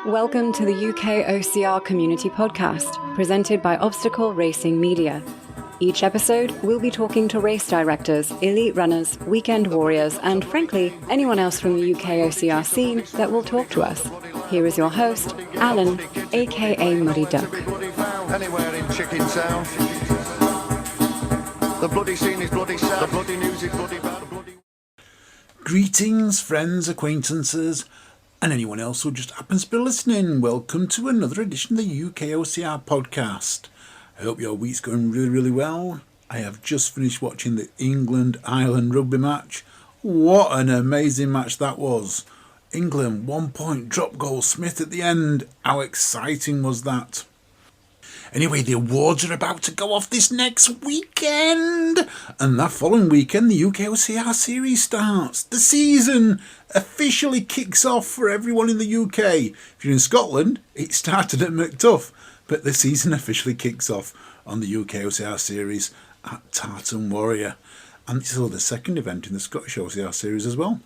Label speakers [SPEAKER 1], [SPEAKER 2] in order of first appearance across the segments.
[SPEAKER 1] Welcome to the UKOCR Community Podcast, presented by Obstacle Racing Media. Each episode, we'll be talking to race directors, elite runners, weekend warriors, and frankly, anyone else from the UKOCR scene that will talk to us. Here is your host, Alan, aka Muddy Duck.
[SPEAKER 2] Anywhere in Chicken Town. The bloody scene is bloody sad. The bloody news is bloody bad.
[SPEAKER 3] Greetings, friends, acquaintances, and anyone else who just happens to be listening. Welcome to another edition of the UKOCR podcast. I hope your week's going really, really well. I have just finished watching the England-Ireland rugby match. What an amazing match that was. England, 1 point, drop goal, Smith at the end. How exciting was that? Anyway, the awards are about to go off this next weekend. And that following weekend, the UKOCR series starts. The season officially kicks off for everyone in the UK. If you're in Scotland, it started at McTuff. But the season officially kicks off on the UKOCR series at Tartan Warrior. And it's the second event in the Scottish OCR series as well.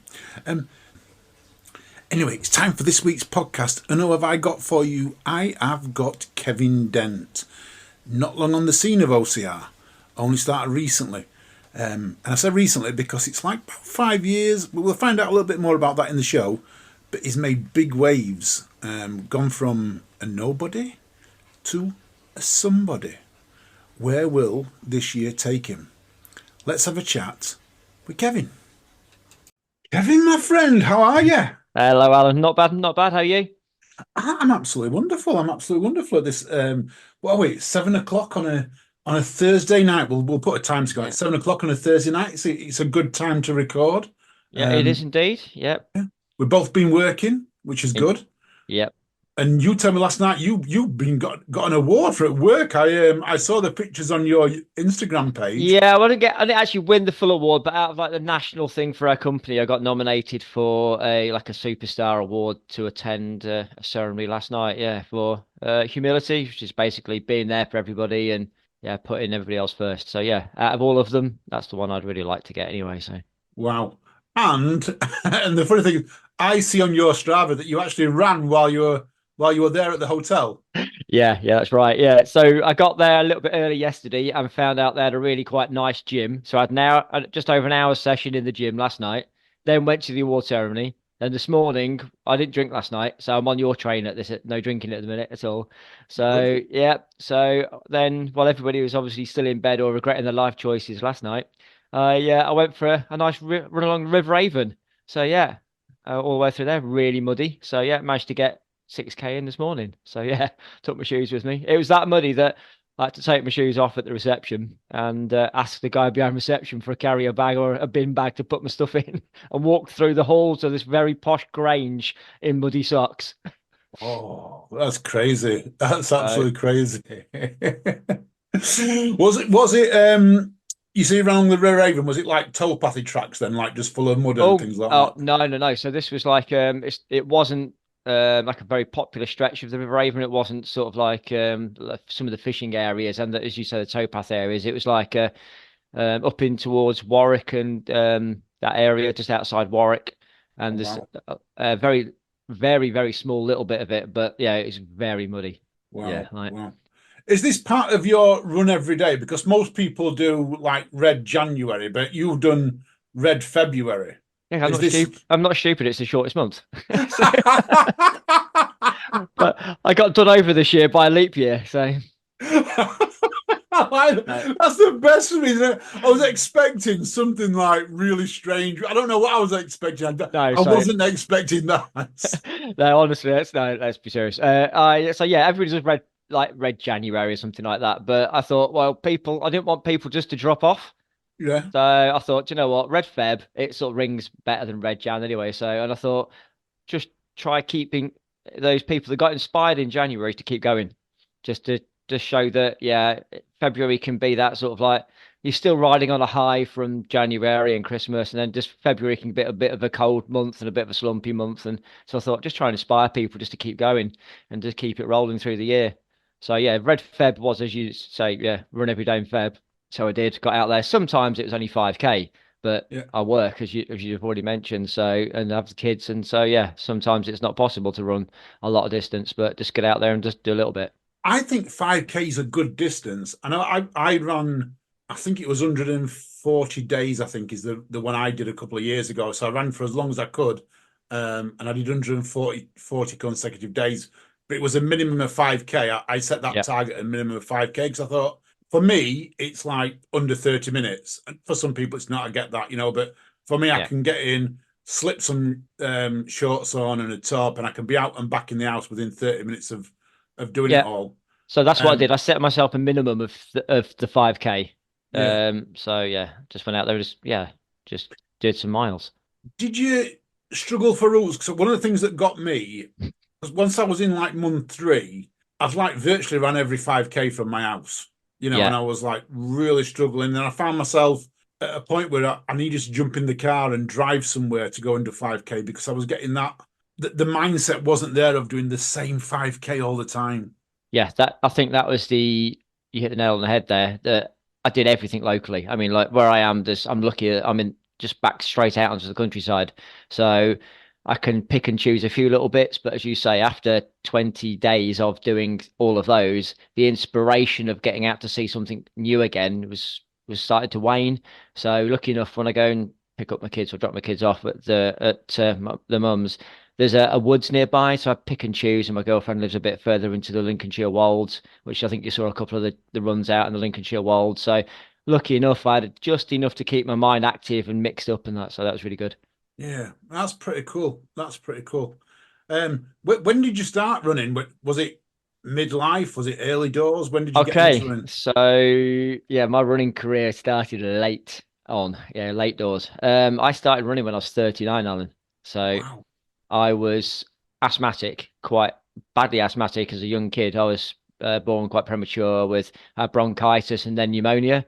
[SPEAKER 3] Anyway, it's time for this week's podcast. And who have I got for you? I have got Kevin Dent. Not long on the scene of OCR. Only started recently. And I say recently because it's like about 5 years. We'll find out a little bit more about that in the show. But he's made big waves. Gone from a nobody to a somebody. Where will this year take him? Let's have a chat with Kevin. Kevin, my friend, how are you?
[SPEAKER 4] Hello, Alan. Not bad, not bad. How are you?
[SPEAKER 3] I'm absolutely wonderful. I'm absolutely wonderful at this. 7 o'clock on a Thursday night. We'll put a time to go. It's 7 o'clock on a Thursday night. It's a good time to record.
[SPEAKER 4] Yeah, it is indeed. Yep.
[SPEAKER 3] Yeah. We've both been working, which is good.
[SPEAKER 4] Yep.
[SPEAKER 3] And you told me last night you've got an award for at work. I saw the pictures on your Instagram page.
[SPEAKER 4] Yeah, I didn't actually win the full award, but out of like the national thing for our company, I got nominated for a superstar award to attend a ceremony last night. Yeah, for humility, which is basically being there for everybody and putting everybody else first. So yeah, out of all of them, that's the one I'd really like to get anyway. So
[SPEAKER 3] wow. And the funny thing is, I see on your Strava that you actually ran while you were there at the hotel.
[SPEAKER 4] Yeah, that's right. Yeah. So I got there a little bit early yesterday and found out they had a really quite nice gym. So I had just over an hour session in the gym last night, then went to the award ceremony. Then this morning, I didn't drink last night. So I'm on your train at this, no drinking at the minute at all. So, yeah. So then, while everybody was obviously still in bed or regretting their life choices last night, I went for a nice run along River Avon. So, yeah, all the way through there, really muddy. So, yeah, managed to get 6K in this morning. So yeah, took my shoes with me. It was that muddy that I had to take my shoes off at the reception and ask the guy behind reception for a carrier bag or a bin bag to put my stuff in and walked through the halls of this very posh Grange in muddy socks.
[SPEAKER 3] Oh, that's crazy. That's absolutely crazy. Was it you see around the River Avon, was it like towpathy tracks then, like just full of mud and things like that?
[SPEAKER 4] No. So this was like it wasn't like a very popular stretch of the River Avon. It wasn't sort of like some of the fishing areas and as you said, the towpath areas. It was like up in towards Warwick and that area just outside Warwick. And there's a very, very, very small little bit of it, but yeah, it's very muddy.
[SPEAKER 3] Wow.
[SPEAKER 4] Yeah,
[SPEAKER 3] wow. Is this part of your run every day? Because most people do like red January, but you've done red February.
[SPEAKER 4] Yeah, I'm not stupid. It's the shortest month. But I got done over this year by a leap year. So
[SPEAKER 3] that's the best for me. I was expecting something like really strange. I don't know what I was expecting. I wasn't expecting that.
[SPEAKER 4] No, honestly, let's be serious. Everybody does red January or something like that. But I thought, well, I didn't want people just to drop off.
[SPEAKER 3] Yeah.
[SPEAKER 4] So I thought, you know what, red Feb, it sort of rings better than red Jan anyway. And I thought, just try keeping those people that got inspired in January to keep going, just to show that, February can be that sort of like, you're still riding on a high from January and Christmas, and then just February can be a bit of a cold month and a bit of a slumpy month. And so I thought, just try and inspire people just to keep going and just keep it rolling through the year. So yeah, red Feb was, as you say, run every day in Feb. So I did, got out there. Sometimes it was only 5K, but
[SPEAKER 3] Yeah.
[SPEAKER 4] I work as you've already mentioned, so and I have the kids, and so yeah, sometimes it's not possible to run a lot of distance, but just get out there and just do a little bit.
[SPEAKER 3] I think 5K is a good distance. I know I ran, I think it was 140 days, I think is the one I did a couple of years ago. So I ran for as long as I could. And I did 140 consecutive days, but it was a minimum of 5K. I set that
[SPEAKER 4] Yeah,
[SPEAKER 3] target a minimum of 5K because I thought for me, it's like under 30 minutes. And for some people, it's not, I get that, but for me, I
[SPEAKER 4] yeah,
[SPEAKER 3] can get in, slip some shorts on and a top, and I can be out and back in the house within 30 minutes of doing it
[SPEAKER 4] yeah.
[SPEAKER 3] all.
[SPEAKER 4] So that's what I
[SPEAKER 3] Um,
[SPEAKER 4] did. I set myself a minimum of the 5K.
[SPEAKER 3] yeah.
[SPEAKER 4] So yeah, just went out there, just did some miles.
[SPEAKER 3] Did you struggle for rules? Because one of the things that got me was once I was in like month three, I've like virtually ran every 5K from my house, and
[SPEAKER 4] Yeah,
[SPEAKER 3] I was like really struggling. And I found myself at a point where I needed to jump in the car and drive somewhere to go into 5K because I was getting the mindset wasn't there of doing the same 5K all the time.
[SPEAKER 4] yeah. That I think that was you hit the nail on the head there. That I did everything locally. I mean, like where I am, I'm lucky. I'm in just back straight out onto the countryside, so I can pick and choose a few little bits. But as you say, after 20 days of doing all of those, the inspiration of getting out to see something new again was started to wane. So lucky enough, when I go and pick up my kids or drop my kids off the mum's, there's a woods nearby, so I pick and choose. And my girlfriend lives a bit further into the Lincolnshire Wolds, which I think you saw a couple of the runs out in the Lincolnshire Wolds. So lucky enough, I had just enough to keep my mind active and mixed up and that. So that was really good.
[SPEAKER 3] Yeah, that's pretty cool. That's pretty cool. When did you start running? Was it midlife? Was it early doors? When did you get into
[SPEAKER 4] Okay,
[SPEAKER 3] running?
[SPEAKER 4] so yeah, my running career started late on, yeah, late doors. I started running when I was 39, Alan. So
[SPEAKER 3] Wow.
[SPEAKER 4] I was asthmatic, quite badly asthmatic as a young kid. I was born quite premature with bronchitis and then pneumonia.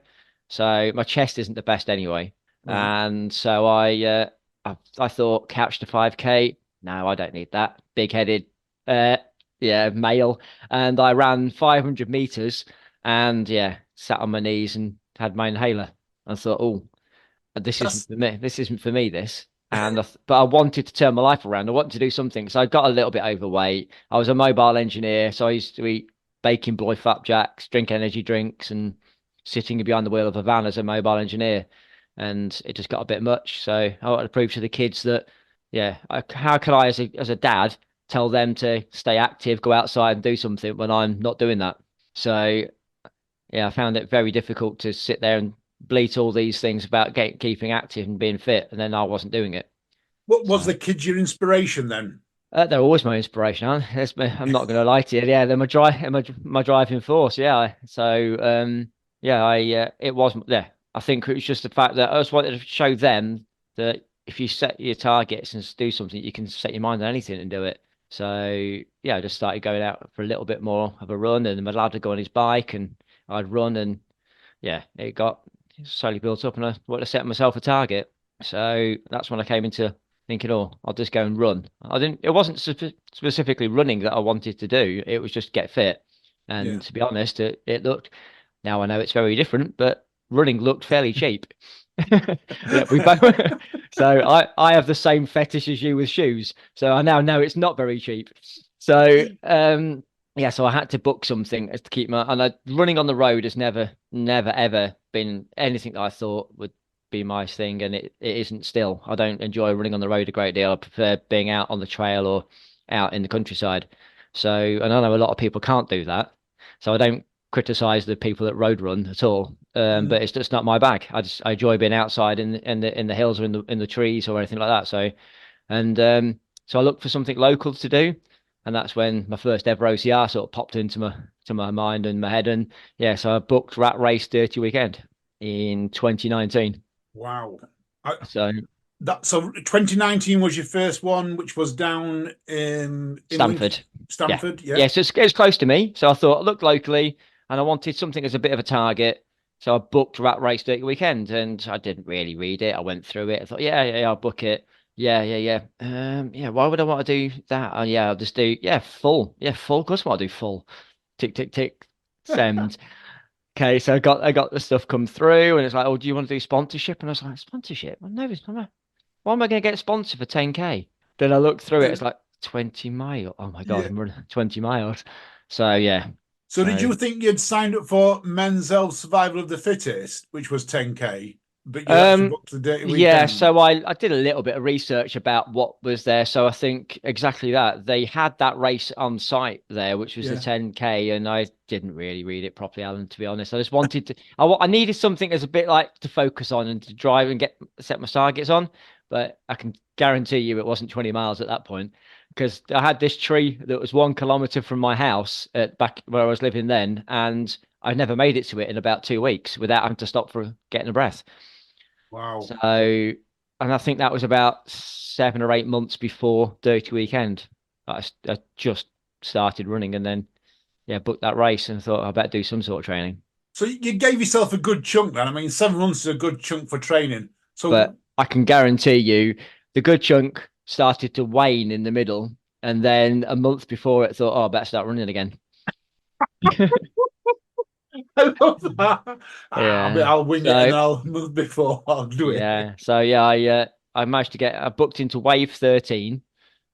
[SPEAKER 4] So my chest isn't the best anyway.
[SPEAKER 3] Right.
[SPEAKER 4] And so I thought couch to 5K. No, I don't need that. Big headed, uh, yeah, male. And I ran 500 meters and yeah, sat on my knees and had my inhaler. I thought, oh, this isn't
[SPEAKER 3] That's
[SPEAKER 4] for me. This isn't for me, this. But I wanted to turn my life around. I wanted to do something. So I got a little bit overweight. I was a mobile engineer, so I used to eat bacon boy flapjacks, drink energy drinks, and sitting behind the wheel of a van as a mobile engineer. And it just got a bit much. So I wanted to prove to the kids that, yeah, how can I, as a dad, tell them to stay active, go outside and do something when I'm not doing that? So yeah, I found it very difficult to sit there and bleat all these things about keeping active and being fit, and then I wasn't doing it.
[SPEAKER 3] what was
[SPEAKER 4] So
[SPEAKER 3] the kids your inspiration then?
[SPEAKER 4] they're always my inspiration. I'm not going to lie to you. Yeah, they're my driving force. Yeah. So yeah, it was yeah. I think it was just the fact that I just wanted to show them that if you set your targets and do something, you can set your mind on anything and do it. So yeah, I just started going out for a little bit more of a run, and my lad would go on his bike, and I'd run, and yeah, it got slowly built up, and I wanted to set myself a target. So that's when I came into thinking, oh, I'll just go and run. I didn't. It wasn't specifically running that I wanted to do. It was just get fit.
[SPEAKER 3] Yeah.
[SPEAKER 4] And to be honest, it looked. Now I know it's very different, but running looked fairly cheap. Yeah, we both. So I have the same fetish as you with shoes. So I now know it's not very cheap. So yeah, so I had to book something to keep running on the road has never ever been anything that I thought would be my thing, and it isn't still. I don't enjoy running on the road a great deal. I prefer being out on the trail or out in the countryside. So, and I know a lot of people can't do that. So I don't criticize the people that road run at all. But it's just not my bag. I enjoy being outside in the hills or in the trees or anything like that. So and so I looked for something local to do, and that's when my first ever OCR sort of popped into my mind and my head. And yeah, so I booked Rat Race Dirty Weekend in 2019.
[SPEAKER 3] Wow. I,
[SPEAKER 4] So
[SPEAKER 3] so 2019 was your first one, which was down in
[SPEAKER 4] Stamford, yeah,
[SPEAKER 3] Stamford. Yeah.
[SPEAKER 4] yeah. So it's close to me. So I thought I looked locally, and I wanted something as a bit of a target. So I booked Rat Race Dirty Weekend, and I didn't really read it. I went through it. I thought, yeah, I'll book it. Yeah. Yeah. Why would I want to do that? Yeah, I'll just do full. Yeah, full. Of course, I want to do full. Tick, tick, tick. Send. Okay, so I got the stuff come through, and it's like, oh, do you want to do sponsorship? And I was like, sponsorship? Well, no, why am I going to get sponsored for 10K? Then I looked through it, it's like 20 miles. Oh my God,
[SPEAKER 3] Yeah.
[SPEAKER 4] I'm running 20 miles. So yeah.
[SPEAKER 3] So did
[SPEAKER 4] So
[SPEAKER 3] you think you'd signed up for Men's Health Survival of the Fittest, which was 10K, but you actually booked the dirty
[SPEAKER 4] yeah,
[SPEAKER 3] weekend?
[SPEAKER 4] so I did a little bit of research about what was there. So I think exactly that. They had that race on site there, which was the
[SPEAKER 3] Yeah.
[SPEAKER 4] 10K, and I didn't really read it properly, Alan, to be honest. I just wanted to I needed something as a bit like to focus on and to drive and get set my targets on. But I can guarantee you it wasn't 20 miles at that point because I had this tree that was 1 kilometer from my house at back where I was living then, and I never made it to it in about 2 weeks without having to stop for getting a breath.
[SPEAKER 3] Wow.
[SPEAKER 4] So, and I think that was about 7 or 8 months before Dirty Weekend. I just started running and then, yeah, booked that race and thought I better do some sort of training.
[SPEAKER 3] So you gave yourself a good chunk then. I mean, 7 months is a good chunk for training. So
[SPEAKER 4] But I can guarantee you the good chunk started to wane in the middle. And then a month before it, thought, oh, I better start running again.
[SPEAKER 3] I love that.
[SPEAKER 4] Yeah.
[SPEAKER 3] I'll wing it, and
[SPEAKER 4] So,
[SPEAKER 3] I'll month before I'll do it.
[SPEAKER 4] yeah. So, yeah, I managed to I booked into wave 13.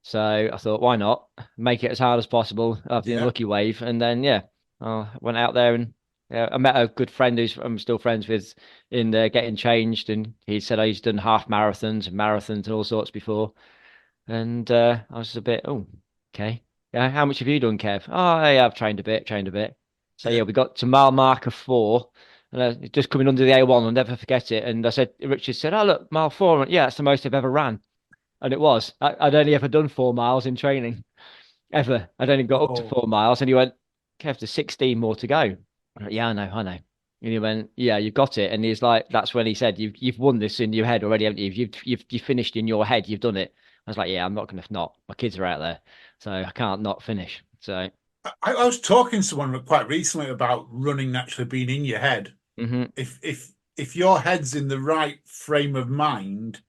[SPEAKER 4] So I thought, why not make it as hard as possible of the
[SPEAKER 3] Yeah.
[SPEAKER 4] unlucky wave? And then, yeah, I went out there and I met a good friend who's I'm still friends with in there getting changed. And he said he's done half marathons and all sorts before. And I was a bit, oh, okay. Yeah, how much have you done, Kev? Oh, yeah, I've trained a bit, trained a bit. So
[SPEAKER 3] Yeah.
[SPEAKER 4] yeah, we got to mile marker 4. And just coming under the A1, I'll never forget it. And I said, Richard said, oh, look, mile 4. I went, yeah, that's the most I've ever ran. And it was. I'd only ever done 4 miles in training, ever. I'd only got up to
[SPEAKER 3] Oh,
[SPEAKER 4] 4 miles. And he went, Kev, there's 16 more to go. I went, yeah, I know. And he went, yeah, you've got it. And he's like, that's when he said, you've won this in your head already, haven't you? You've finished in your head. You've done it. I was like, yeah, I'm not going to not. My kids are out there. So I can't not finish. So,
[SPEAKER 3] I was talking to someone quite recently about running actually being in your head.
[SPEAKER 4] mhm.
[SPEAKER 3] If your head's in the right frame of mind,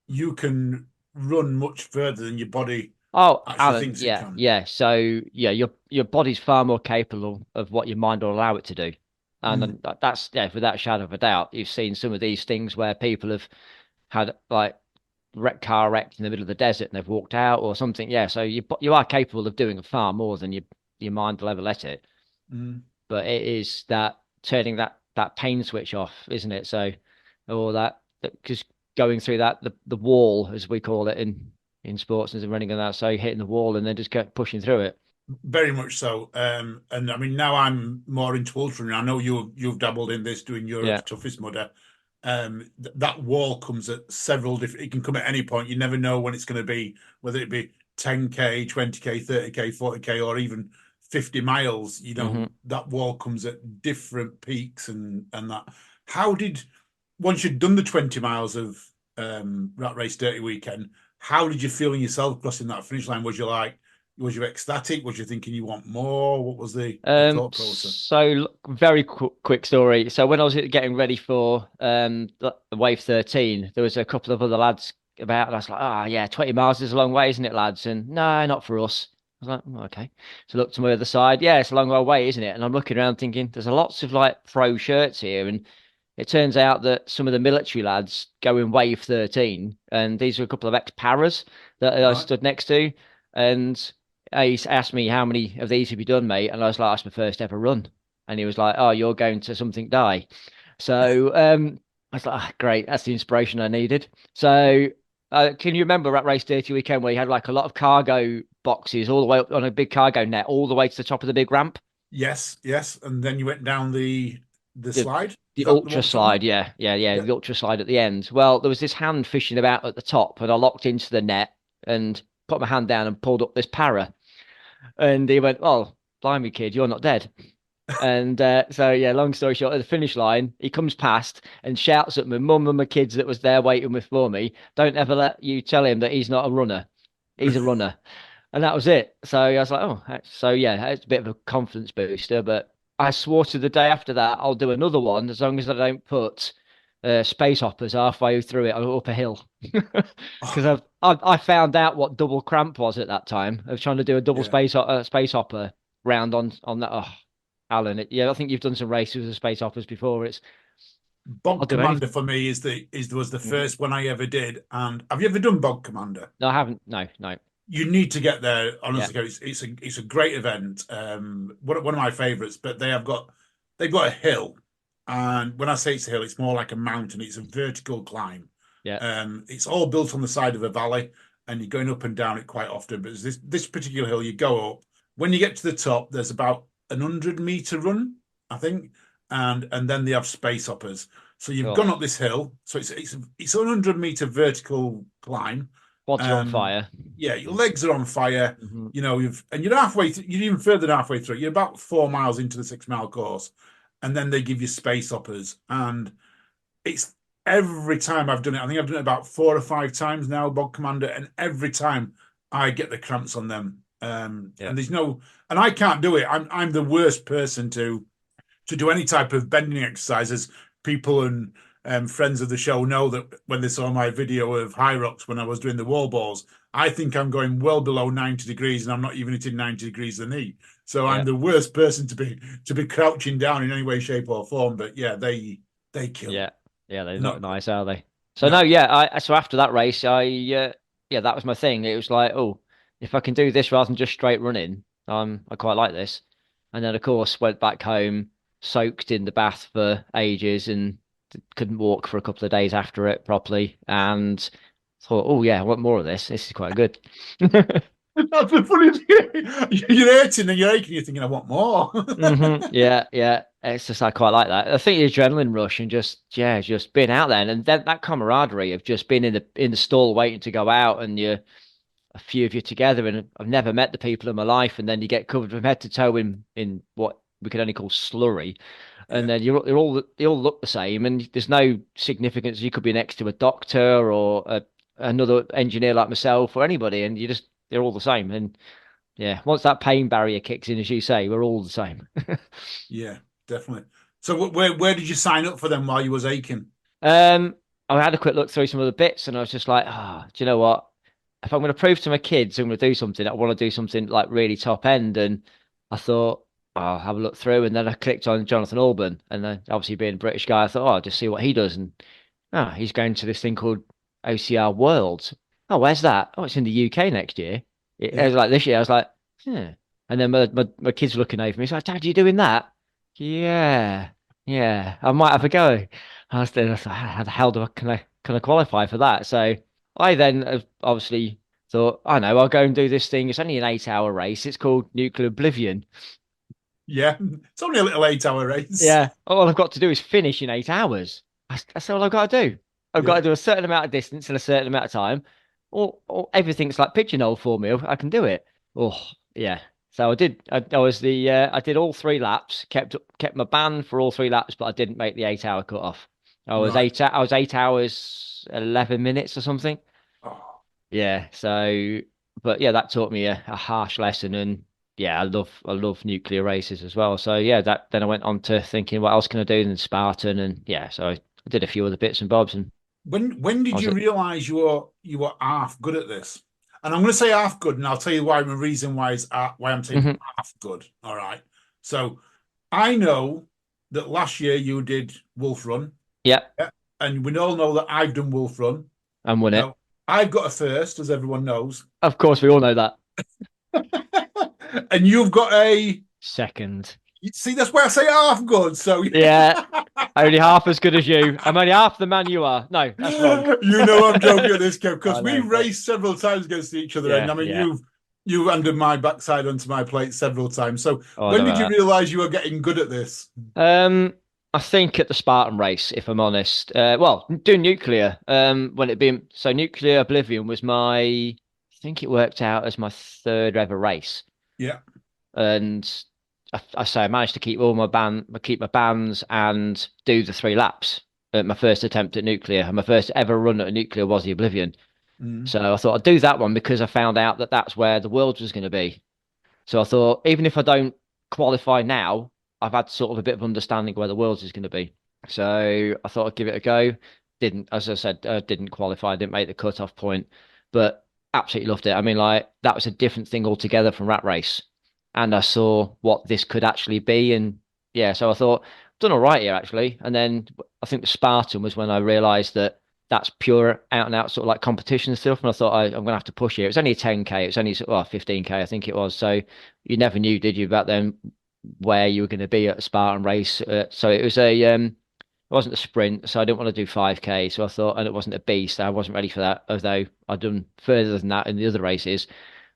[SPEAKER 3] you can run much further than your body
[SPEAKER 4] Oh,
[SPEAKER 3] actually
[SPEAKER 4] Alan,
[SPEAKER 3] thinks it
[SPEAKER 4] yeah,
[SPEAKER 3] can.
[SPEAKER 4] yeah. So yeah, your body's far more capable of what your mind will allow it to do, and
[SPEAKER 3] Mm,
[SPEAKER 4] then that's yeah, without a shadow of a doubt. You've seen some of these things where people have had like car wrecked in the middle of the desert and they've walked out or something. Yeah, so you are capable of doing far more than your mind will ever let it.
[SPEAKER 3] mm.
[SPEAKER 4] But it is that turning that pain switch off, isn't it? So, or that just going through the wall as we call it in sports and running and that. So hitting the wall and then just kept pushing through it.
[SPEAKER 3] Very much so. And I mean, now I'm more into ultra running. I know you've dabbled in this doing
[SPEAKER 4] Yeah.
[SPEAKER 3] Europe's toughest mudder. That wall comes at several different. It can come at any point. You never know when it's going to be, whether it be 10K, 20K, 30K, 40K, or even 50 miles.
[SPEAKER 4] Hmm.
[SPEAKER 3] That wall comes at different peaks and that. How did once you'd done the 20 miles of Rat Race Dirty Weekend? How did you feel in yourself crossing that finish line? Was you ecstatic? Was you thinking you want more? What was the thought process?
[SPEAKER 4] So very quick story. So when I was getting ready for the wave 13, there was a couple of other lads about, and I was like, oh yeah, 20 miles is a long way, isn't it, lads? And no, not for us. I was like, "Oh, okay." So look to my other side. Yeah, it's a long way, isn't it? And I'm looking around thinking, there's a lots of like pro shirts here, and it turns out that some of the military lads go in wave 13, and these are a couple of ex-paras that I
[SPEAKER 3] Right?
[SPEAKER 4] stood next to, and he asked me how many of these have you done, mate? And I was like, that's my first ever run. And he was like, oh, you're going to something die. So I was like, ah, great, that's the inspiration I needed. So can you remember Rat Race Dirty Weekend where you had like a lot of cargo boxes all the way up on a big cargo net, all the way to the top of the big ramp?
[SPEAKER 3] Yes, yes. And then you went down the
[SPEAKER 4] The
[SPEAKER 3] slide. Is
[SPEAKER 4] the
[SPEAKER 3] that the
[SPEAKER 4] ultra
[SPEAKER 3] one we're talking about?
[SPEAKER 4] slide, yeah,
[SPEAKER 3] Yeah.
[SPEAKER 4] the ultra slide at the end. Well, there was this hand fishing about at the top, and I locked into the net and put my hand down and pulled up this para. And he went, "Oh, blimey, kid, you're not dead." And so, yeah, long story short, at the finish line, he comes past and shouts at my mum and my kids that was there waiting before me, "Don't ever let you tell him that he's not a runner. He's a runner." And that was it. So I was like, "Oh," so yeah, it's a bit of a confidence booster. But I swore to the day after that I'll do another one as long as I don't put space hoppers halfway through it up a hill. Because
[SPEAKER 3] Oh,
[SPEAKER 4] I found out what double cramp was at that time. I was trying to do a double
[SPEAKER 3] yeah.
[SPEAKER 4] space hopper round on that. Oh, Alan. Yeah, I think you've done some races with space operas before. I'll
[SPEAKER 3] Bog
[SPEAKER 4] do
[SPEAKER 3] Commander
[SPEAKER 4] anything.
[SPEAKER 3] for me was the
[SPEAKER 4] Mhm.
[SPEAKER 3] first one I ever did. And have you ever done Bog Commander?
[SPEAKER 4] No, I haven't. No, no.
[SPEAKER 3] You need to get there.
[SPEAKER 4] Yeah,
[SPEAKER 3] Honestly, it's a great event. One of my favorites. But they've got a hill, and when I say it's a hill, it's more like a mountain. It's a vertical climb.
[SPEAKER 4] yeah.
[SPEAKER 3] It's all built on the side of a valley, and you're going up and down it quite often. But this particular hill, you go up. When you get to the top, there's about an 100-meter run, I think, and then they have space hoppers. So you've
[SPEAKER 4] Oh,
[SPEAKER 3] gone up this hill. So it's a 100-meter vertical climb.
[SPEAKER 4] bods are on
[SPEAKER 3] Um,
[SPEAKER 4] fire.
[SPEAKER 3] yeah, your legs are on fire.
[SPEAKER 4] Hmm.
[SPEAKER 3] You know, you're halfway. You're even further than halfway through. You're about 4 miles into the 6 mile course, and then they give you space hoppers, and it's every time I've done it. I think I've done it about 4 or 5 times now, Bog Commander, and every time I get the cramps on them.
[SPEAKER 4] Yeah,
[SPEAKER 3] And and I can't do it. I'm the worst person to do any type of bending exercises. People and friends of the show know that when they saw my video of high rocks when I was doing the wall balls, I think I'm going well below 90 degrees and I'm not even hitting 90 degrees the knee. So
[SPEAKER 4] yeah,
[SPEAKER 3] I'm the worst person to be crouching down in any way, shape, or form. But yeah, they kill.
[SPEAKER 4] yeah, yeah. They're not
[SPEAKER 3] Not
[SPEAKER 4] nice, are they? So no,
[SPEAKER 3] no.
[SPEAKER 4] yeah. So after that race, yeah, that was my thing. It was like, oh, if I can do this rather than just straight running, I quite like this. And then of course went back home, soaked in the bath for ages, and couldn't walk for a couple of days after it properly. And thought, oh yeah, I want more of this. This is quite good.
[SPEAKER 3] That's the funny thing. You're hurting and you're aching. You're thinking, I want more.
[SPEAKER 4] Yeah, yeah. It's just I quite like that. I think the adrenaline rush and just being out there, and then that camaraderie of just being in the stall waiting to go out, and a few of you together, and I've never met the people in my life, and then you get covered from head to toe in what we could only call slurry, and
[SPEAKER 3] Yeah,
[SPEAKER 4] then they all look the same, and there's no significance. You could be next to a doctor or another engineer like myself or anybody, and they're all the same. And yeah, once that pain barrier kicks in, as you say, we're all the same.
[SPEAKER 3] yeah, definitely. So where did you sign up for them while you was aching?
[SPEAKER 4] Um, I had a quick look through some of the bits, and I was just like, do you know what? If I'm going to prove to my kids I'm going to do something, I want to do something like really top end. And I thought, I'll have a look through, and then I clicked on Jonathan Alban, and then obviously being a British guy, I thought, I'll just see what he does. And he's going to this thing called OCR Worlds. Oh, where's that? Oh, it's in the UK next year. It
[SPEAKER 3] Yeah,
[SPEAKER 4] was like this year. I was like, yeah. And then my kids were looking over me. He's like, Dad, you doing that? Yeah, yeah. I might have a go. I thought, how the hell can I qualify for that? So I then obviously thought, I know, I'll go and do this thing. It's only an 8 hour race. It's called Nuclear Oblivion.
[SPEAKER 3] yeah. It's only a little 8 hour race.
[SPEAKER 4] Yeah. All I've got to do is finish in 8 hours. That's all I've got to do. I've got
[SPEAKER 3] Yeah,
[SPEAKER 4] to do a certain amount of distance in a certain amount of time. Or everything's like pigeonhole for me. I can do it. Oh, yeah. So I did. I did all 3 laps. Kept my band for all 3 laps, but I didn't make the 8 hour cut off.
[SPEAKER 3] right.
[SPEAKER 4] I was 8 hours 11 minutes or something.
[SPEAKER 3] Oh,
[SPEAKER 4] Yeah. So, but yeah, that taught me a harsh lesson, and yeah, I love nuclear races as well. So yeah, that then I went on to thinking, what else can I do than Spartan, and yeah, so I did a few other bits and bobs, and
[SPEAKER 3] when
[SPEAKER 4] I
[SPEAKER 3] did
[SPEAKER 4] was
[SPEAKER 3] you
[SPEAKER 4] at
[SPEAKER 3] realize you were half good at this? And I'm going to say half good, and I'll tell you why. The reason why I'm saying
[SPEAKER 4] Mhm.
[SPEAKER 3] half good. All right. So I know that last year you did Wolf Run,
[SPEAKER 4] Yeah,
[SPEAKER 3] yeah, and we all know that I've done Wolf Run.
[SPEAKER 4] and won it.
[SPEAKER 3] Now I've got a first, as everyone knows,
[SPEAKER 4] Of course, we all know that.
[SPEAKER 3] and you've got a.
[SPEAKER 4] Second.
[SPEAKER 3] See, that's why I say half good. So
[SPEAKER 4] Yeah, only half as good as you. I'm only half the man you are. No, that's wrong.
[SPEAKER 3] you know I'm joking at this, Kev, because
[SPEAKER 4] I
[SPEAKER 3] we
[SPEAKER 4] know, but
[SPEAKER 3] raced several times against each other, and
[SPEAKER 4] yeah,
[SPEAKER 3] I mean
[SPEAKER 4] yeah.
[SPEAKER 3] you handed my backside onto my plate several times. So
[SPEAKER 4] Oh, I
[SPEAKER 3] when
[SPEAKER 4] know
[SPEAKER 3] did you
[SPEAKER 4] that.
[SPEAKER 3] realise you were getting good at this?
[SPEAKER 4] I think at the Spartan race, if I'm honest. Well, doing nuclear. When it being so Nuclear Oblivion was I think it worked out as my third ever race,
[SPEAKER 3] Yeah,
[SPEAKER 4] and I say I managed to keep my bands and do the 3 laps at my first attempt at nuclear, and my first ever run at nuclear was the Oblivion.
[SPEAKER 3] mm,
[SPEAKER 4] So I thought I'd do that one because I found out that that's where the world was going to be. So I thought, even if I don't qualify now, I've had sort of a bit of understanding where the world is going to be. So I thought I'd give it a go. Didn't, as I said, didn't qualify, didn't make the cut-off point, but absolutely loved it. I mean, like, that was a different thing altogether from Rat Race. And I saw what this could actually be. And yeah, so I thought, I've done all right here actually. And then I think the Spartan was when I realized that that's pure out and out sort of like competition stuff. And I thought I'm going to have to push here. It was only a 10K. It was only, well, 15K, I think it was. So you never knew, did you, back then where you were going to be at a Spartan race? So it was it wasn't a sprint. So I didn't want to do 5K. So I thought, and it wasn't a beast. I wasn't ready for that. Although I'd done further than that in the other races.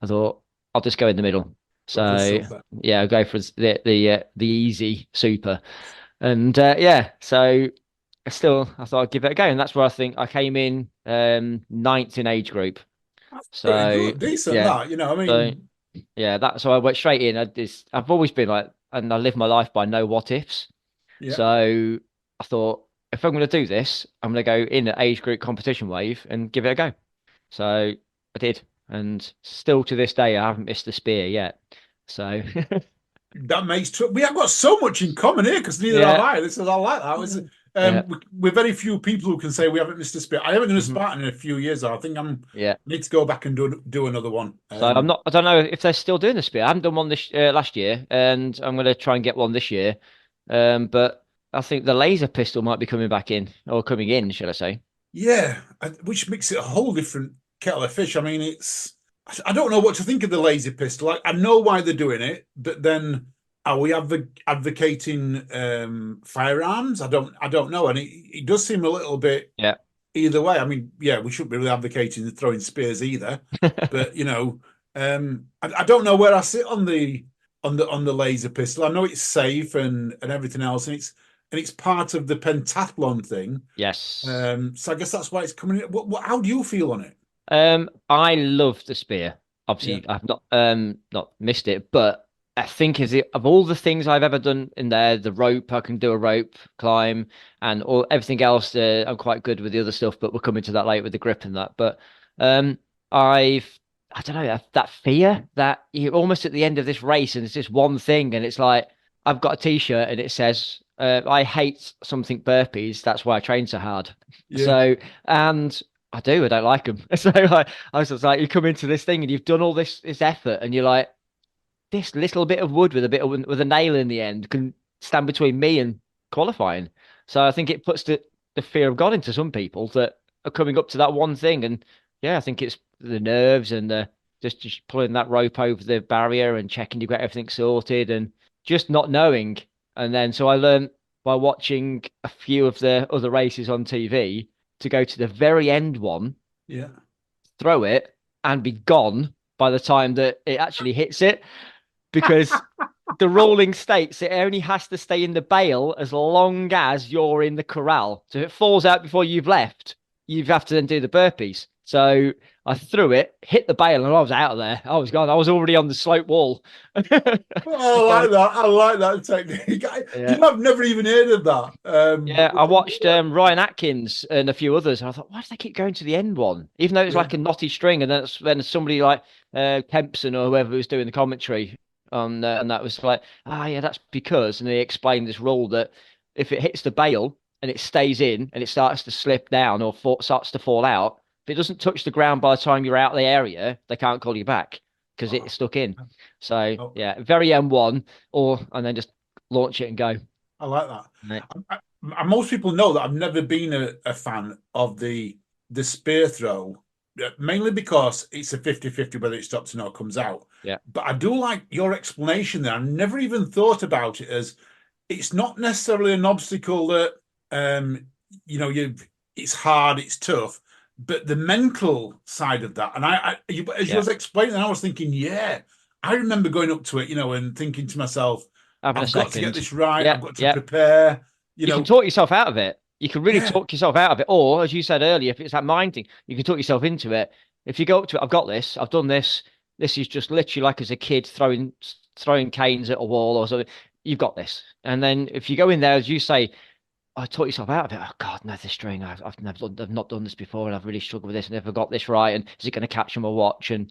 [SPEAKER 4] I thought I'll just go in the middle. So yeah, I'll go for the easy super. And yeah, so I thought I'd give it a go, and that's where I think I came in ninth in age group.
[SPEAKER 3] Pretty
[SPEAKER 4] So
[SPEAKER 3] good, decent
[SPEAKER 4] yeah,
[SPEAKER 3] that, you know. I
[SPEAKER 4] so
[SPEAKER 3] mean,
[SPEAKER 4] yeah, so I went straight in. I've always been like, and I live my life by no what ifs.
[SPEAKER 3] yeah.
[SPEAKER 4] So I thought if I'm going to do this, I'm going to go in at age group competition wave and give it a go. So I did, and still to this day I haven't missed the spear yet. So
[SPEAKER 3] That makes we have got so much in common here because neither have
[SPEAKER 4] yeah,
[SPEAKER 3] I. This is I like that.
[SPEAKER 4] yeah,
[SPEAKER 3] We're very few people who can say we haven't missed a spit. I haven't done a
[SPEAKER 4] mhm,
[SPEAKER 3] Spartan in a few years. I think
[SPEAKER 4] yeah.
[SPEAKER 3] need to go back and do another one.
[SPEAKER 4] So I'm not. I don't know if they're still doing the spear. I haven't done one this last year, and I'm going to try and get one this year. But I think the laser pistol might be coming back in, or coming in, should I say?
[SPEAKER 3] Yeah, which makes it a whole different kettle of fish. I mean, I don't know what to think of the laser pistol. I know why they're doing it, but then are we advocating firearms? I don't know, and it does seem a little bit
[SPEAKER 4] Yeah.
[SPEAKER 3] either way. I mean, yeah, we shouldn't be really advocating throwing spears either, but you know, I don't know where I sit on the laser pistol. I know it's safe and everything else, and it's part of the pentathlon thing.
[SPEAKER 4] Yes.
[SPEAKER 3] So I guess that's why it's coming in. How do you feel on it?
[SPEAKER 4] I love the spear.
[SPEAKER 3] Yeah,
[SPEAKER 4] Obviously, I've not missed it, but I think is it of all the things I've ever done in there, the rope, I can do a rope climb and all everything else. I'm quite good with the other stuff, but we'll come into that later with the grip and that. But um, I don't know that fear that you're almost at the end of this race and it's just one thing, and it's like I've got a t-shirt and it says I hate something burpees. That's why I train so hard.
[SPEAKER 3] yeah.
[SPEAKER 4] So and I do. I don't like them. So like, I was just like, you come into this thing and you've done all this effort, and you're like, this little bit of wood with with a nail in the end can stand between me and qualifying. So I think it puts the fear of God into some people that are coming up to that one thing. And yeah, I think it's the nerves and the just pulling that rope over the barrier and checking you've got everything sorted and just not knowing. And then so I learned by watching a few of the other races on TV to go to the very end one,
[SPEAKER 3] Yeah.
[SPEAKER 4] throw it, and be gone by the time that it actually hits it. Because the ruling states it only has to stay in the bale as long as you're in the corral. So if it falls out before you've left, you have to then do the burpees. So I threw it, hit the bale, and I was out of there. I was gone. I was already on the slope wall.
[SPEAKER 3] Oh, I like that. I like that technique.
[SPEAKER 4] Yeah.
[SPEAKER 3] I've never even heard of that.
[SPEAKER 4] Yeah, I watched Ryan Atkins and a few others, and I thought, why do they keep going to the end one? Even though it was
[SPEAKER 3] Yeah.
[SPEAKER 4] like a knotty string, and then somebody like Kempson or whoever was doing the commentary on, and that was like, yeah, that's because, and they explained this rule that if it hits the bale and it stays in and it starts to slip down or starts to fall out, if it doesn't touch the ground by the time you're out of the area, they can't call you back because
[SPEAKER 3] Oh,
[SPEAKER 4] it's stuck in. So
[SPEAKER 3] oh,
[SPEAKER 4] yeah, very M1, and then just launch it and go.
[SPEAKER 3] I like that.
[SPEAKER 4] Right.
[SPEAKER 3] Most people know that I've never been a fan of the spear throw, mainly because it's a 50-50 whether it stops or not comes out.
[SPEAKER 4] Yeah.
[SPEAKER 3] But I do like your explanation there. I never even thought about it as it's not necessarily an obstacle that you know it's hard, it's tough, but the mental side of that. And as you was explaining, I was thinking, yeah, I remember going up to it, you know, and thinking to myself,
[SPEAKER 4] Having a
[SPEAKER 3] I've got to get
[SPEAKER 4] second.
[SPEAKER 3] this right.
[SPEAKER 4] Yeah,
[SPEAKER 3] I've got to
[SPEAKER 4] yeah.
[SPEAKER 3] prepare. You
[SPEAKER 4] You can
[SPEAKER 3] know,
[SPEAKER 4] talk yourself out of it. You can really
[SPEAKER 3] yeah,
[SPEAKER 4] talk yourself out of it. Or, as you said earlier, if it's that mind thing, you can talk yourself into it. If you go up to it, I've got this, I've done this. This is just literally like as a kid throwing canes at a wall or something. You've got this. And then if you go in there, as you say, I taught yourself out of it. Oh God, no, this string. I've not done this before, and I've really struggled with this, and never got this right. And is it going to catch on my watch? And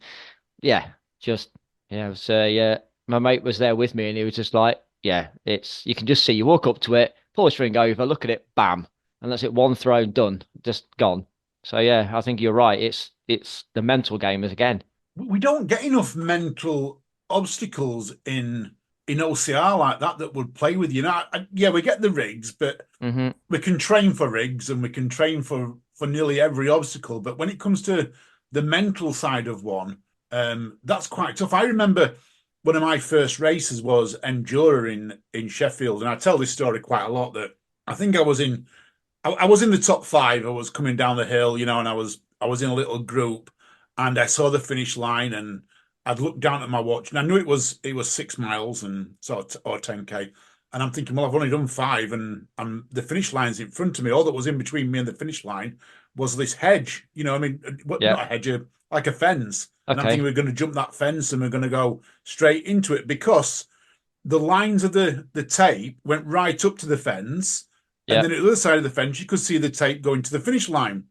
[SPEAKER 4] yeah, just yeah, it was, yeah. My mate was there with me, and he was just like, yeah, it's you can just see you walk up to it, pull the string over, look at it, bam, and that's it. One throw, done, just gone. So yeah, I think you're right. It's the mental game again.
[SPEAKER 3] we don't get enough mental obstacles in in OCR like that would play with you. Yeah, we get the rigs, but we can train for rigs and we can train for nearly every obstacle. But when it comes to the mental side of one, that's quite tough. I remember one of my first races was Endura in Sheffield, and I tell this story quite a lot. That I think I was in the top five. I was coming down the hill, and I was in a little group, and I saw the finish line, and I'd looked down at my watch, and I knew it was 6 miles and or 10K. And I'm thinking, well, I've only done 5, and the finish line's in front of me. All that was in between me and the finish line was this hedge. Not a hedge, like a fence. And I'm thinking we're going to jump that fence and we're going to go straight into it, because the lines of the tape went right up to the fence. And then at the other side of the fence, you could see the tape going to the finish line.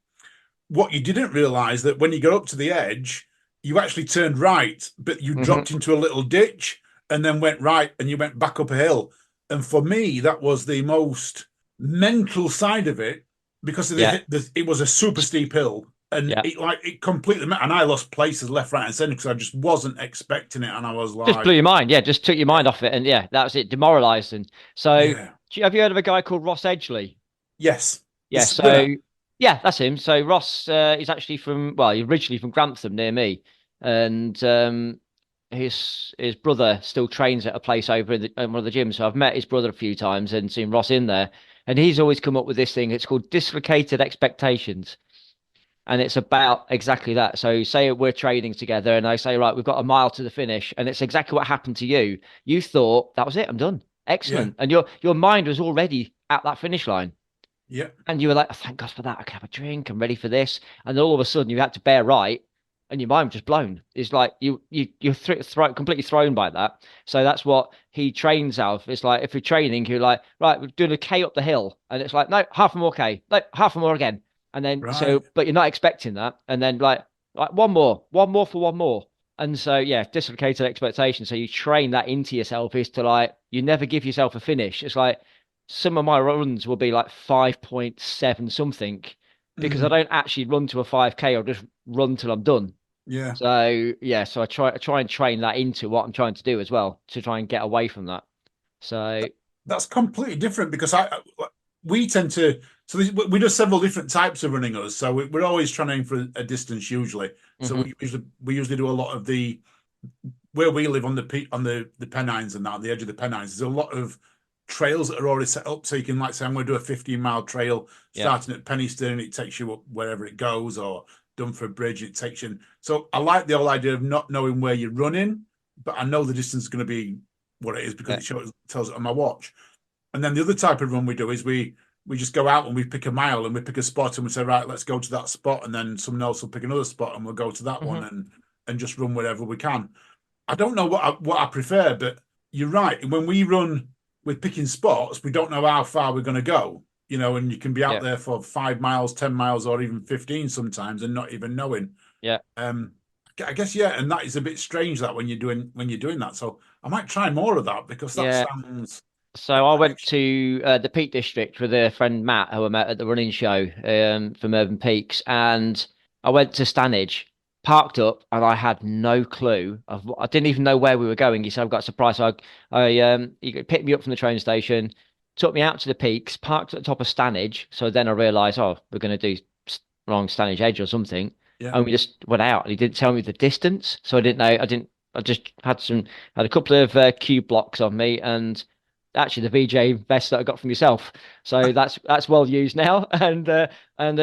[SPEAKER 3] What you didn't realize that when you got up to the edge, you actually turned right, but you dropped into a little ditch and then went right and you went back up a hill. And for me, that was the most mental side of it, because it was a super steep hill, and it completely, and I lost places left, right, and centre because I just wasn't expecting it, and I was like,
[SPEAKER 4] just blew your mind, just took your mind off it, and that was it, demoralised. And so, have you heard of a guy called Ross Edgley?
[SPEAKER 3] Yes.
[SPEAKER 4] That's him. So Ross, he's actually he's originally from Grantham near me, and his brother still trains at a place over in one of the gyms. So I've met his brother a few times and seen Ross in there, and he's always come up with this thing. It's called dislocated expectations, and it's about exactly that. So say we're training together, and I say, right, we've got a mile to the finish, and it's exactly what happened to you. You thought that was it, I'm done, excellent, and your mind was already at that finish line.
[SPEAKER 3] Yeah,
[SPEAKER 4] and you were like, oh, thank God for that. I can have a drink. I'm ready for this. And then all of a sudden, you had to bear right, and your mind was just blown. It's like you're completely thrown by that. So that's what he trains out of. It's like if you're training, you're like, right, we're doing a K up the hill, and it's like, no, half a more K, no, half a more again, and then but you're not expecting that, and then like one more for one more, and so dislocated expectation. So you train that into yourself, is to like you never give yourself a finish. It's like some of my runs will be like 5.7 something, because I don't actually run to a 5K. I'll just run till I'm done.
[SPEAKER 3] Yeah.
[SPEAKER 4] So I try and train that into what I'm trying to do as well, to try and get away from that. So
[SPEAKER 3] that's completely different, because we tend to, so we do several different types of running us. So we're always trying for a distance usually. So we usually do a lot of where we live on the Pennines and that, on the edge of the Pennines. There's a lot of trails that are already set up, so you can, like, say, I'm going to do a 15-mile trail starting at Penistone, and it takes you up wherever it goes, or Dunford Bridge, it takes you. So I like the whole idea of not knowing where you're running, but I know the distance is going to be what it is, because it tells it on my watch. And then the other type of run we do is we just go out and we pick a mile and we pick a spot and we say, right, let's go to that spot, and then someone else will pick another spot and we'll go to that one and just run wherever we can. I don't know what I prefer, but you're right. When we run with picking spots, we don't know how far we're going to go, and you can be out there for 5 miles, 10 miles, or even 15 sometimes, and not even knowing. I guess, and that is a bit strange, that when you're doing that. So I might try more of that, because that sounds.
[SPEAKER 4] So I went to the Peak District with a friend Matt, who I met at the running show from Urban Peaks, and I went to Stanage, parked up, and I had no clue I didn't even know where we were going. He said, I've got a surprise. So he picked me up from the train station, took me out to the peaks, parked at the top of Stanage. So then I realised, we're going to do along Stanage Edge or something. And we just went out, and he didn't tell me the distance. So I didn't know. I just had a couple of cube blocks on me, and actually the VJ vest that I got from yourself. So that's well used now, and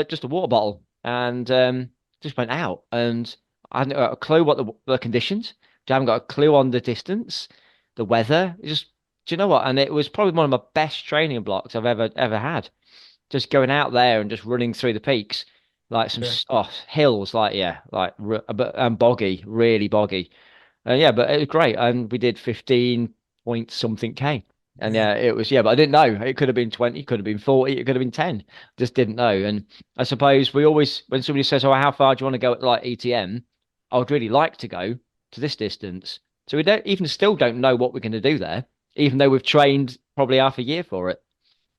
[SPEAKER 4] just a water bottle, and just went out, and I hadn't got a clue what the conditions. I haven't got a clue on the distance, the weather. Do you know what? And it was probably one of my best training blocks I've ever had. Just going out there and just running through the peaks, like some hills, and boggy, really boggy. But it was great, and we did 15 point something K. And it was, but I didn't know. It could have been 20, could have been 40, it could have been 10. Just didn't know. And I suppose we always, when somebody says, how far do you want to go at like ETM? I would really like to go to this distance. So we still don't know what we're going to do there, even though we've trained probably half a year for it.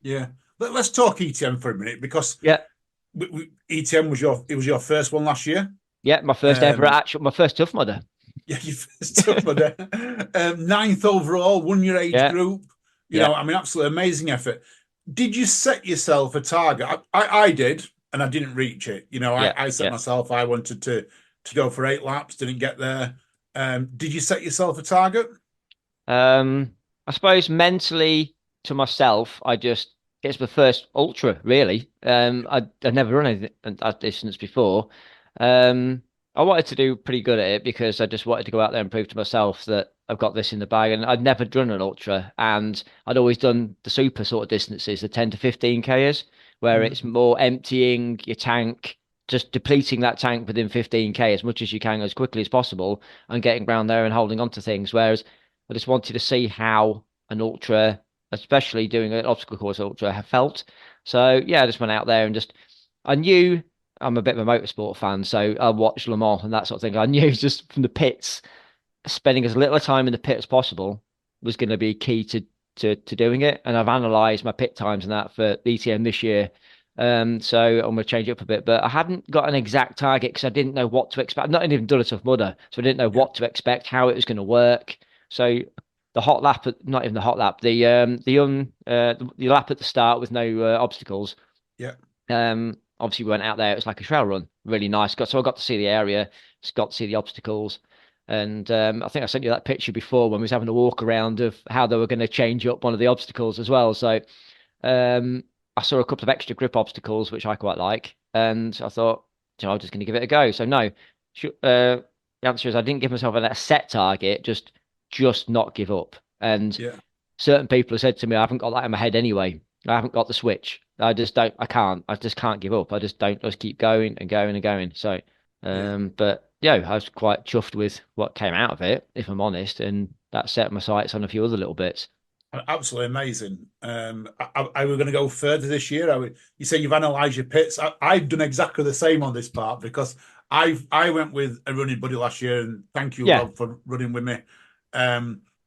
[SPEAKER 3] Yeah. Let's talk ETM for a minute, because ETM was your first one last year.
[SPEAKER 4] Yeah, my first ever my first Tough Mudder.
[SPEAKER 3] Yeah, you first took mudder. Ninth overall, won your age
[SPEAKER 4] Yeah,
[SPEAKER 3] group.
[SPEAKER 4] yeah.
[SPEAKER 3] I mean, absolutely amazing effort. Did you set yourself a target? I did, and I didn't reach it.
[SPEAKER 4] Yeah,
[SPEAKER 3] I set
[SPEAKER 4] yeah.
[SPEAKER 3] myself, I wanted to go for 8 laps, didn't get there. Did you set yourself a target?
[SPEAKER 4] I suppose mentally to myself, it's my first ultra, really. I'd never run anything at that distance before. Um, I wanted to do pretty good at it because I just wanted to go out there and prove to myself that I've got this in the bag. And I'd never done an ultra, and I'd always done the super sort of distances, the 10 to 15 Ks, where it's
[SPEAKER 3] Mm.
[SPEAKER 4] more emptying your tank, just depleting that tank within 15K as much as you can as quickly as possible, and getting around there and holding on to things. Whereas I just wanted to see how an ultra, especially doing an obstacle course ultra, have felt. So yeah, I just went out there and I knew I'm a bit of a motorsport fan, so I watched Le Mans and that sort of thing. I knew just from the pits, spending as little time in the pit as possible was going to be key to doing it. And I've analysed my pit times and that for ETM this year. So I'm going to change it up a bit, but I hadn't got an exact target because I didn't know what to expect. I've not even done a tough mudder, so I didn't know
[SPEAKER 3] Yeah,
[SPEAKER 4] what to expect, how it was going to work. So the hot lap, not even the hot lap, the lap at the start with no obstacles.
[SPEAKER 3] yeah.
[SPEAKER 4] Obviously we went out there. It was like a trail run, really nice. So I got to see the area, just got to see the obstacles, and I think I sent you that picture before when we was having a walk around of how they were going to change up one of the obstacles as well. So um, I saw a couple of extra grip obstacles which I quite like, and I thought, I'm just going to give it a go. So no, the answer is I didn't give myself a set target, just not give up. And
[SPEAKER 3] Yeah.
[SPEAKER 4] certain people have said to me, I haven't got that in my head anyway. I haven't got the switch. I just can't give up. I just don't, just keep going and going and going. So,
[SPEAKER 3] Yeah.
[SPEAKER 4] but yeah, I was quite chuffed with what came out of it, if I'm honest. And that set my sights on a few other little bits.
[SPEAKER 3] Absolutely amazing. I were going to go further this year. You say you've analysed your pits. I've done exactly the same on this part because I went with a running buddy last year, and thank you,
[SPEAKER 4] Yeah.
[SPEAKER 3] Rob, for running with me.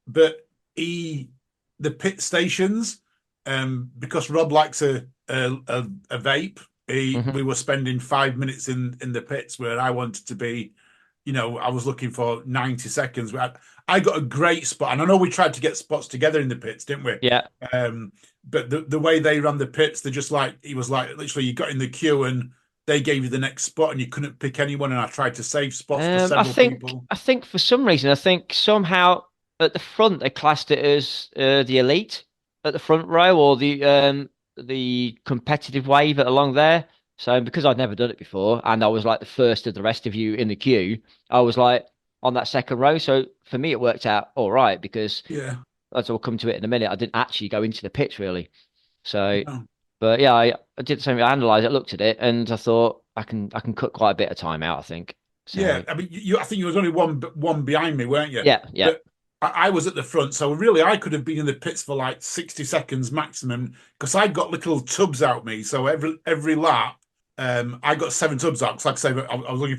[SPEAKER 3] But the pit stations, because Rob likes a vape.
[SPEAKER 4] Hmm.
[SPEAKER 3] We were spending 5 minutes in the pits where I wanted to be. I was looking for 90 seconds. I got a great spot, and I know we tried to get spots together in the pits, didn't we?
[SPEAKER 4] Yeah.
[SPEAKER 3] Um, but the way they ran the pits, they're just like he was like literally you got in the queue and they gave you the next spot and you couldn't pick anyone. And I tried to save spots for
[SPEAKER 4] I
[SPEAKER 3] several
[SPEAKER 4] think
[SPEAKER 3] people.
[SPEAKER 4] I think for some reason I think somehow at the front they classed it as the elite at the front row or the competitive wave along there. So because I'd never done it before and I was like the first of the rest of you in the queue, I was like on that second row. So for me it worked out all right because
[SPEAKER 3] Yeah.
[SPEAKER 4] as I'll come to it in a minute, I didn't actually go into the pits really. So
[SPEAKER 3] No.
[SPEAKER 4] but yeah, I did the same. I analysed it, looked at it, and I thought I can cut quite a bit of time out, I think.
[SPEAKER 3] Yeah,
[SPEAKER 4] So
[SPEAKER 3] I mean, I think you was only one behind me, weren't you?
[SPEAKER 4] yeah, yeah.
[SPEAKER 3] But I was at the front, so really I could have been in the pits for like 60 seconds maximum because I got little tubs out me. So every lap, I got 7 tubs out. Because like I say, I was looking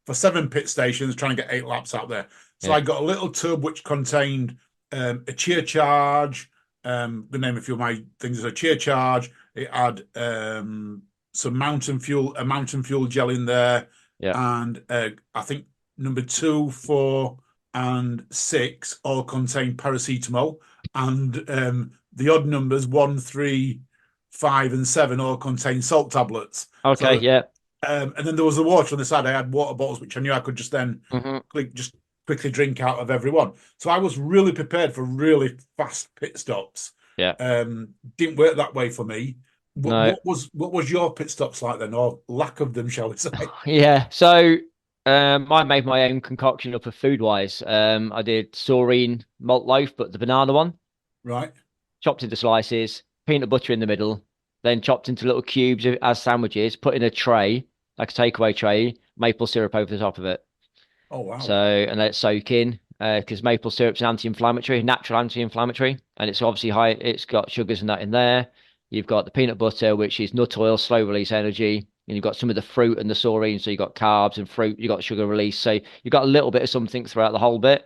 [SPEAKER 3] for 7 pit stations, trying to get 8 laps out there. So
[SPEAKER 4] Yeah.
[SPEAKER 3] I got a little tub which contained a cheer charge. The name of a few of my things is a cheer charge. It had some a mountain fuel gel in there
[SPEAKER 4] Yeah.
[SPEAKER 3] and I think number 2, 4, and 6 all contain paracetamol, and the odd numbers 1, 3, 5, and 7 all contain salt tablets.
[SPEAKER 4] Okay.
[SPEAKER 3] So,
[SPEAKER 4] Yeah.
[SPEAKER 3] and then there was the water on the side. I had water bottles, which I knew I could just then
[SPEAKER 4] Hmm.
[SPEAKER 3] just quickly drink out of every one. So I was really prepared for really fast pit stops.
[SPEAKER 4] Yeah.
[SPEAKER 3] Didn't work that way for me. What,
[SPEAKER 4] No.
[SPEAKER 3] what was your pit stops like then, or lack of them, shall we say?
[SPEAKER 4] Yeah. So I made my own concoction up of food wise. I did saurine malt loaf, but the banana one,
[SPEAKER 3] Right.
[SPEAKER 4] chopped into slices, peanut butter in the middle, then chopped into little cubes as sandwiches, put in a tray, like a takeaway tray, maple syrup over the top of it.
[SPEAKER 3] Oh
[SPEAKER 4] So,
[SPEAKER 3] wow.
[SPEAKER 4] and let it soak in because maple syrup's an anti-inflammatory, natural anti-inflammatory, and it's obviously high. It's got sugars and that in there. You've got the peanut butter, which is nut oil, slow release energy, and you've got some of the fruit and the saurine. So you've got carbs and fruit. You've got sugar release. So you've got a little bit of something throughout the whole bit.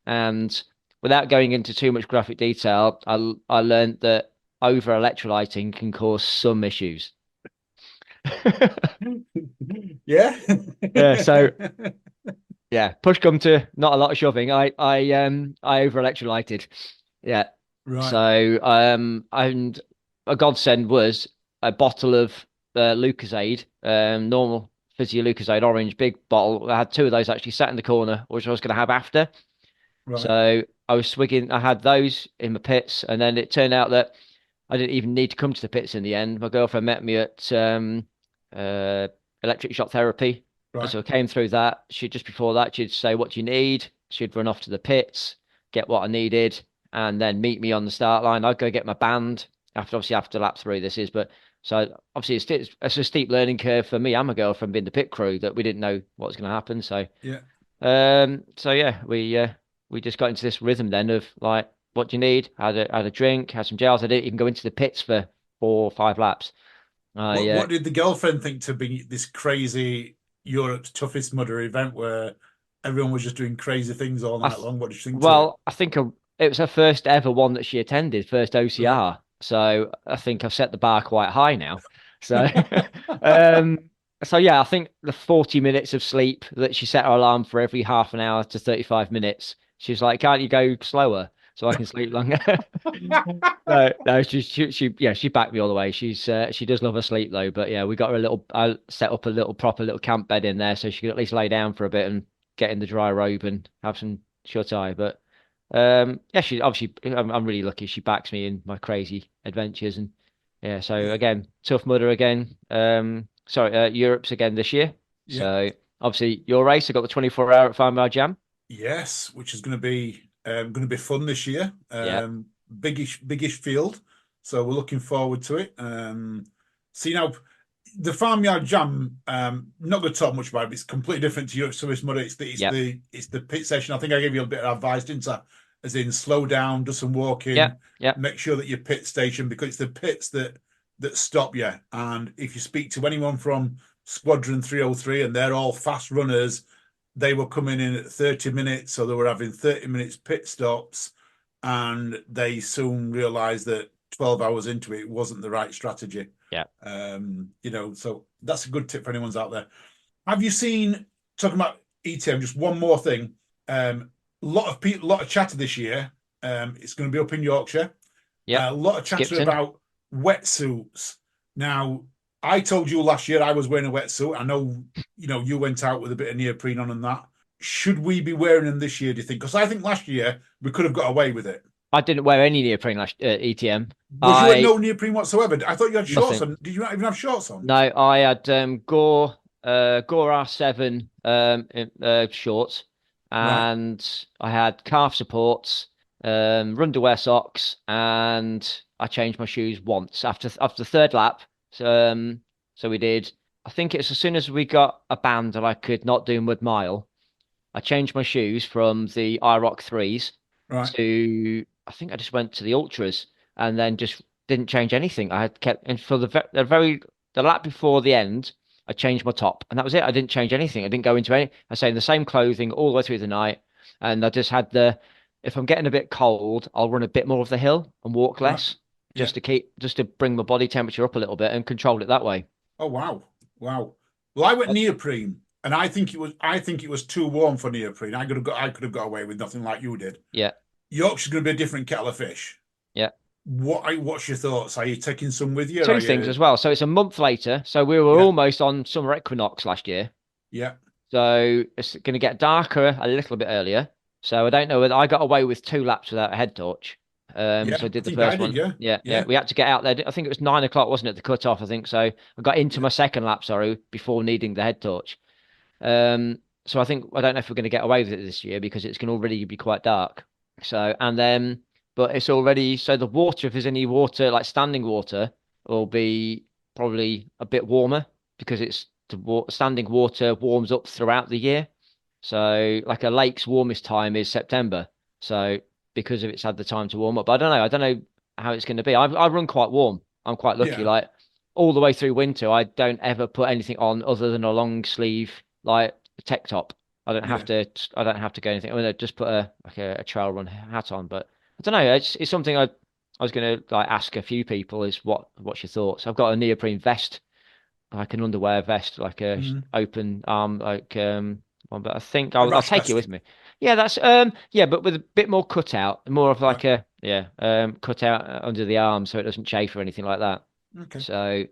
[SPEAKER 4] And without going into too much graphic detail, I learned that over electrolyting can cause some issues.
[SPEAKER 3] Yeah.
[SPEAKER 4] Yeah, so Yeah, push come to not a lot of shoving. I over electrolyted. Yeah.
[SPEAKER 3] Right.
[SPEAKER 4] So and a godsend was a bottle of Lucozade, normal Physio Lucozade orange, big bottle. I had two of those actually sat in the corner, which I was going to have after.
[SPEAKER 3] Right.
[SPEAKER 4] So I was swigging. I had those in my pits, and then it turned out that I didn't even need to come to the pits in the end. My girlfriend met me at uh, electric shock therapy. And
[SPEAKER 3] Right.
[SPEAKER 4] so I came through that. She just before that, she'd say, "What do you need?" She'd run off to the pits, get what I needed, and then meet me on the start line. I'd go get my band after lap three. This is, but so obviously it's a steep learning curve for me and my girlfriend being the pit crew that we didn't know what was going to happen.
[SPEAKER 3] Yeah.
[SPEAKER 4] So yeah, we just got into this rhythm then of like, what do you need? Had a drink, had some gels. I didn't even go into the pits for 4 or 5 laps. I
[SPEAKER 3] What did the girlfriend think to be this crazy Europe's toughest mudder event where everyone was just doing crazy things all
[SPEAKER 4] I
[SPEAKER 3] night long? What did you think to it?
[SPEAKER 4] well, I think it was her first ever one that she attended, first
[SPEAKER 3] Right.
[SPEAKER 4] OCR. So I think I've set the bar quite high now. So, um, so yeah, I think the 40 minutes of sleep that she set her alarm for every half an hour to 35 minutes. She's like, "Can't you go slower so I can sleep longer?" No, yeah, she backed me all the way. She does love her sleep though, but yeah, we got her a little. I set up a little proper little camp bed in there so she could at least lay down for a bit and get in the dry robe and have some shut eye. But yeah, she obviously, I'm really lucky. She backs me in my crazy adventures, and yeah. So
[SPEAKER 3] Yeah.
[SPEAKER 4] again, Tough Mudder again. Sorry, Europe's again this year.
[SPEAKER 3] Yeah.
[SPEAKER 4] So obviously your race. I got the 24 hour at 5 Mile Jam.
[SPEAKER 3] Yes, which is going to be fun this year.
[SPEAKER 4] Yeah,
[SPEAKER 3] Biggish field, so we're looking forward to it. See now, the Farmyard Jam. Not going to talk much about it. It's completely different to Europe Service Mudder.
[SPEAKER 4] yeah,
[SPEAKER 3] It's the pit session. I think I gave you a bit of advice, didn't I? As in, slow down, do some
[SPEAKER 4] yeah,
[SPEAKER 3] walking,
[SPEAKER 4] yeah,
[SPEAKER 3] make sure that your pit station because it's the pits that stop you. And if you speak to anyone from Squadron 303, and they're all fast runners, they were coming in at 30 minutes, so they were having 30 minutes pit stops, and they soon realized that 12 hours into it wasn't the right strategy.
[SPEAKER 4] yeah.
[SPEAKER 3] So that's a good tip for anyone's out there. Have you seen, talking about ETM, just one more thing? A lot of chatter this year. It's going to be up in Yorkshire.
[SPEAKER 4] Yeah.
[SPEAKER 3] A lot of chatter
[SPEAKER 4] Skipton.
[SPEAKER 3] about wetsuits. Now, I told you last year I was wearing a wetsuit. I know, you went out with a bit of neoprene on and that. Should we be wearing them this year, do you think? Because I think last year we could have got away with it.
[SPEAKER 4] I didn't wear any neoprene last ETM.
[SPEAKER 3] Was you at no neoprene whatsoever? I thought you had shorts
[SPEAKER 4] Nothing.
[SPEAKER 3] on. Did you not even have shorts on?
[SPEAKER 4] No, I had Gore R7 shorts,
[SPEAKER 3] Right.
[SPEAKER 4] and I had calf supports, underwear socks, and I changed my shoes once after the third lap. So we did. I think it's as soon as we got a band that I could not do mud mile, I changed my shoes from the iRock threes
[SPEAKER 3] Right.
[SPEAKER 4] to I think I just went to the ultras and then just didn't change anything. I had kept and for the lap before the end, I changed my top and that was it. I didn't change anything. I didn't go into any. I stayed in the same clothing all the way through the night, and I just had if I'm getting a bit cold, I'll run a bit more of the hill and walk
[SPEAKER 3] Right.
[SPEAKER 4] less
[SPEAKER 3] Yeah.
[SPEAKER 4] just to bring my body temperature up a little bit and control it that way.
[SPEAKER 3] Oh wow. Wow. Well, I went neoprene, and I think it was too warm for neoprene. I could have got away with nothing like you did.
[SPEAKER 4] Yeah,
[SPEAKER 3] Yorkshire's going to be a different kettle of fish.
[SPEAKER 4] yeah.
[SPEAKER 3] What's your thoughts? Are you taking some with you? Or
[SPEAKER 4] Two
[SPEAKER 3] are
[SPEAKER 4] things
[SPEAKER 3] you?
[SPEAKER 4] as well. So it's a month later. So we were
[SPEAKER 3] Yeah.
[SPEAKER 4] almost on summer equinox last year.
[SPEAKER 3] Yeah.
[SPEAKER 4] So it's going to get darker a little bit earlier. So I don't know whether I got away with 2 laps without a head torch.
[SPEAKER 3] Yeah.
[SPEAKER 4] So I
[SPEAKER 3] I
[SPEAKER 4] did the
[SPEAKER 3] think I
[SPEAKER 4] first
[SPEAKER 3] did.
[SPEAKER 4] one.
[SPEAKER 3] Yeah.
[SPEAKER 4] Yeah, yeah.
[SPEAKER 3] Yeah.
[SPEAKER 4] We had to get out there. I think it was 9 o'clock, wasn't it? The cut off, I think. So I got into
[SPEAKER 3] Yeah.
[SPEAKER 4] my second lap, sorry, before needing the head torch. So I don't know if we're going to get away with it this year because it's going to already be quite dark. So, and then, but it's already, so the water, if there's any water, like standing water, will be probably a bit warmer because standing water warms up throughout the year. So, like a lake's warmest time is September. So, because of it's had the time to warm up, but I don't know. I don't know how it's going to be. I run quite warm. I'm quite lucky.
[SPEAKER 3] Yeah.
[SPEAKER 4] Like all the way through winter, I don't ever put anything on other than a long sleeve, like tech top. I don't have
[SPEAKER 3] Yeah.
[SPEAKER 4] to. I don't have to go anything. I mean, I just put a trail run hat on. But I don't know. It's something I was going to like ask a few people is what's your thoughts? I've got a neoprene vest, like an underwear vest, like a
[SPEAKER 3] Mhm.
[SPEAKER 4] open arm, like one, but I think
[SPEAKER 3] A
[SPEAKER 4] I'll
[SPEAKER 3] rash
[SPEAKER 4] take it
[SPEAKER 3] vest.
[SPEAKER 4] with me. Yeah, that's yeah, but with a bit more cutout, more of
[SPEAKER 3] Right.
[SPEAKER 4] like a cutout under the arm so it doesn't chafe or anything like that.
[SPEAKER 3] Okay.
[SPEAKER 4] So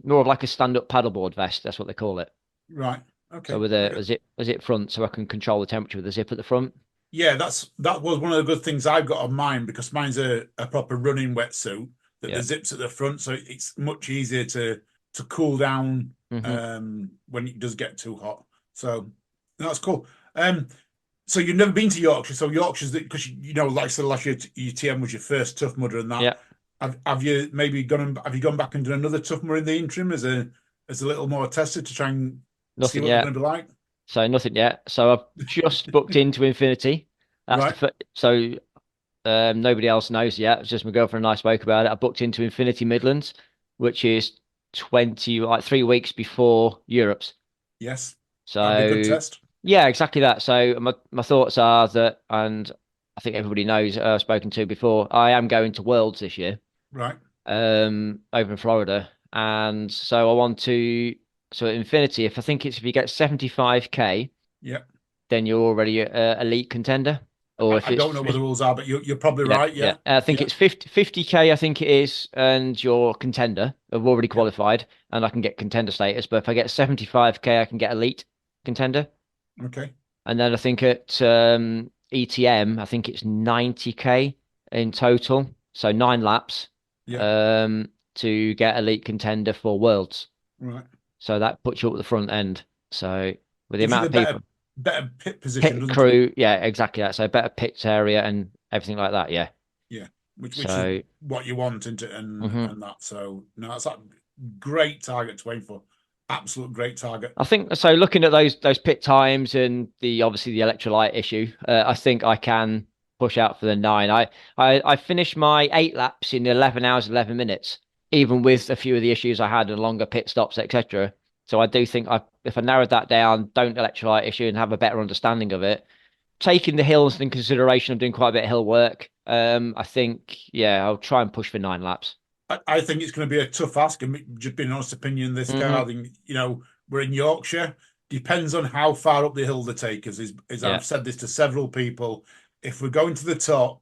[SPEAKER 4] more of like a stand-up paddleboard vest. That's what they call it.
[SPEAKER 3] Right.
[SPEAKER 4] So
[SPEAKER 3] Okay.
[SPEAKER 4] with
[SPEAKER 3] Very good.
[SPEAKER 4] a zip front, so I can control the temperature with the zip at the front.
[SPEAKER 3] Yeah, that was one of the good things I've got on mine because mine's a proper running wetsuit that the
[SPEAKER 4] Yeah.
[SPEAKER 3] zips at the front, so it's much easier to cool down
[SPEAKER 4] Hmm.
[SPEAKER 3] when it does get too hot. So that's cool. So you've never been to Yorkshire, so Yorkshire's because like I said last year, UTM was your first Tough Mudder and that.
[SPEAKER 4] Yeah.
[SPEAKER 3] Have you maybe have you gone back and done another Tough Mudder in the interim as a little more tested to try and see
[SPEAKER 4] Nothing
[SPEAKER 3] what they're
[SPEAKER 4] yet.
[SPEAKER 3] going to be like?
[SPEAKER 4] So nothing yet. So I've just booked into Infinity. That's
[SPEAKER 3] Right.
[SPEAKER 4] so nobody else knows yet. It's just my girlfriend and I spoke about it. I booked into Infinity Midlands, which is 20 like 3 weeks before Europe's.
[SPEAKER 3] Yes. That'd be a good
[SPEAKER 4] So
[SPEAKER 3] test.
[SPEAKER 4] yeah, exactly that. So my thoughts are that, and I think everybody knows I've spoken to before. I am going to Worlds this year,
[SPEAKER 3] Right.
[SPEAKER 4] over in Florida, and so I want to. So at Infinity, if you get 75K,
[SPEAKER 3] Yeah.
[SPEAKER 4] then you're already a elite contender. Or if
[SPEAKER 3] I
[SPEAKER 4] it's
[SPEAKER 3] don't know what the rules are, but you're probably
[SPEAKER 4] yeah,
[SPEAKER 3] right.
[SPEAKER 4] yeah.
[SPEAKER 3] Yeah.
[SPEAKER 4] I think
[SPEAKER 3] Yeah.
[SPEAKER 4] it's 50K, I think it is, and you're contender. I've already
[SPEAKER 3] Yeah.
[SPEAKER 4] qualified, and I can get contender status. But if I get 75K, I can get elite contender.
[SPEAKER 3] Okay.
[SPEAKER 4] And then I think at ETM, I think it's 90K in total. So 9 laps
[SPEAKER 3] Yeah.
[SPEAKER 4] to get elite contender for Worlds.
[SPEAKER 3] Right.
[SPEAKER 4] So that puts you up at the front end. So with the
[SPEAKER 3] Gives you
[SPEAKER 4] amount
[SPEAKER 3] the
[SPEAKER 4] of people,
[SPEAKER 3] better pit position,
[SPEAKER 4] pit
[SPEAKER 3] doesn't it?
[SPEAKER 4] crew, yeah, exactly that. So better pit area and everything like that. Yeah.
[SPEAKER 3] Yeah. Which is
[SPEAKER 4] So.
[SPEAKER 3] what you want, isn't it?
[SPEAKER 4] Mhm.
[SPEAKER 3] And that. So no, that's a great target to aim for. Absolute great target.
[SPEAKER 4] I think so. Looking at those pit times and obviously the electrolyte issue, I think I can push out for the 9. I finished my 8 laps in 11 hours 11 minutes, even with a few of the issues I had and longer pit stops, etc. So I do think if I narrowed that down, don't electrolyte issue, and have a better understanding of it, taking the hills in consideration, I'm doing quite a bit of hill work. I think I'll try and push for 9 laps.
[SPEAKER 3] I think it's going to be a tough ask. And just being an honest opinion, in this car,
[SPEAKER 4] Hmm.
[SPEAKER 3] I think, we're in Yorkshire. Depends on how far up the hill they take us. Is
[SPEAKER 4] Yeah,
[SPEAKER 3] I've said this to several people. If we're going to the top,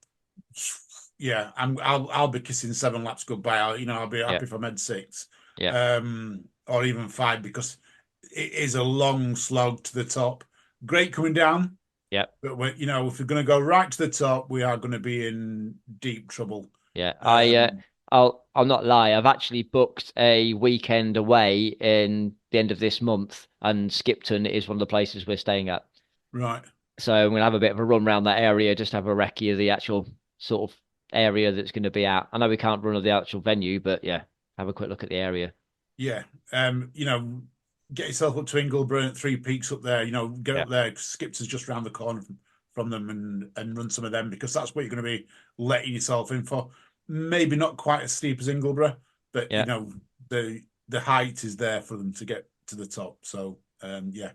[SPEAKER 3] yeah, I'll be kissing 7 laps goodbye. I'll be
[SPEAKER 4] yeah,
[SPEAKER 3] happy if I made 6,
[SPEAKER 4] yeah,
[SPEAKER 3] or even 5 because it is a long slog to the top. Great coming down,
[SPEAKER 4] yeah.
[SPEAKER 3] but if we're going to go right to the top, we are going to be in deep trouble.
[SPEAKER 4] Yeah,
[SPEAKER 3] Um,
[SPEAKER 4] I'll not lie. I've actually booked a weekend away in the end of this month, and Skipton is one of the places we're staying at.
[SPEAKER 3] right.
[SPEAKER 4] So I'm gonna have a bit of a run around that area, just have a recce of the actual sort of area that's going to be at. I know we can't run of the actual venue, but yeah, have a quick look at the area.
[SPEAKER 3] Yeah. Get yourself up to Ingleborough at Three Peaks up there. Get
[SPEAKER 4] Yeah,
[SPEAKER 3] up there. Skips is just round the corner from them and run some of them because that's what you're going to be letting yourself in for. Maybe not quite as steep as Ingleborough, but
[SPEAKER 4] yeah,
[SPEAKER 3] the height is there for them to get to the top. So yeah.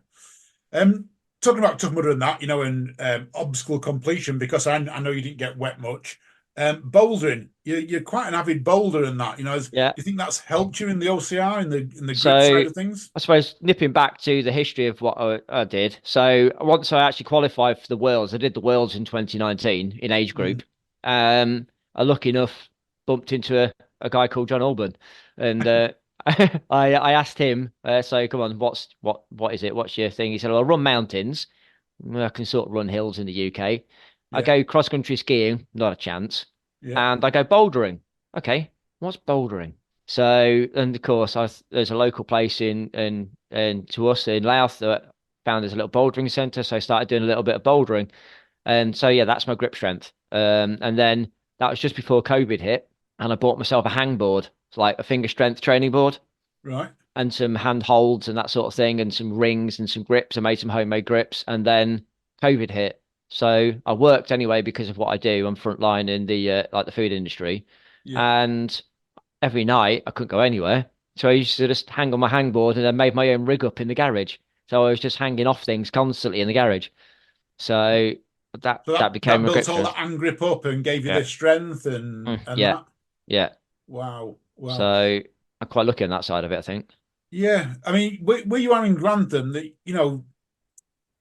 [SPEAKER 3] Talking about Tough Mudder and that, and obstacle completion because I know you didn't get wet much. Bouldering, you're quite an avid boulder in that. Do
[SPEAKER 4] yeah.
[SPEAKER 3] you think that's helped you in the OCR in the grip
[SPEAKER 4] So
[SPEAKER 3] side of things?
[SPEAKER 4] I suppose nipping back to the history of what I did. So once I actually qualified for the Worlds, I did the Worlds in 2019 in age group. I lucky enough bumped into a guy called John Alban, and I asked him, so come on, what is it? What's your thing? He said, well, I run mountains. Well, I can sort of run hills in the UK. I
[SPEAKER 3] Yeah,
[SPEAKER 4] go cross country skiing, not a chance,
[SPEAKER 3] yeah,
[SPEAKER 4] and I go bouldering. Okay, what's bouldering? So, and of course, there's a local place in to us in Louth that found there's a little bouldering centre. So I started doing a little bit of bouldering. And so, yeah, that's my grip strength. And then that was just before COVID hit. And I bought myself a hangboard, it's like a finger strength training board
[SPEAKER 3] right.
[SPEAKER 4] and some hand holds and that sort of thing, and some rings and some grips. I made some homemade grips. And then COVID hit. So I worked anyway because of what I do. I'm frontline in the like the food industry.
[SPEAKER 3] Yeah,
[SPEAKER 4] And every night I couldn't go anywhere. So I used to just hang on my hangboard and then made my own rig up in the garage. So I was just hanging off things constantly in the garage. So that
[SPEAKER 3] so
[SPEAKER 4] that
[SPEAKER 3] that
[SPEAKER 4] became a
[SPEAKER 3] built
[SPEAKER 4] grip
[SPEAKER 3] all that
[SPEAKER 4] strength.
[SPEAKER 3] hand grip up and gave you
[SPEAKER 4] Yeah.
[SPEAKER 3] the strength and
[SPEAKER 4] Yeah.
[SPEAKER 3] that.
[SPEAKER 4] Yeah.
[SPEAKER 3] Wow, wow.
[SPEAKER 4] So I'm quite lucky on that side of it, I think.
[SPEAKER 3] Yeah, I mean, where you are in Grantham, that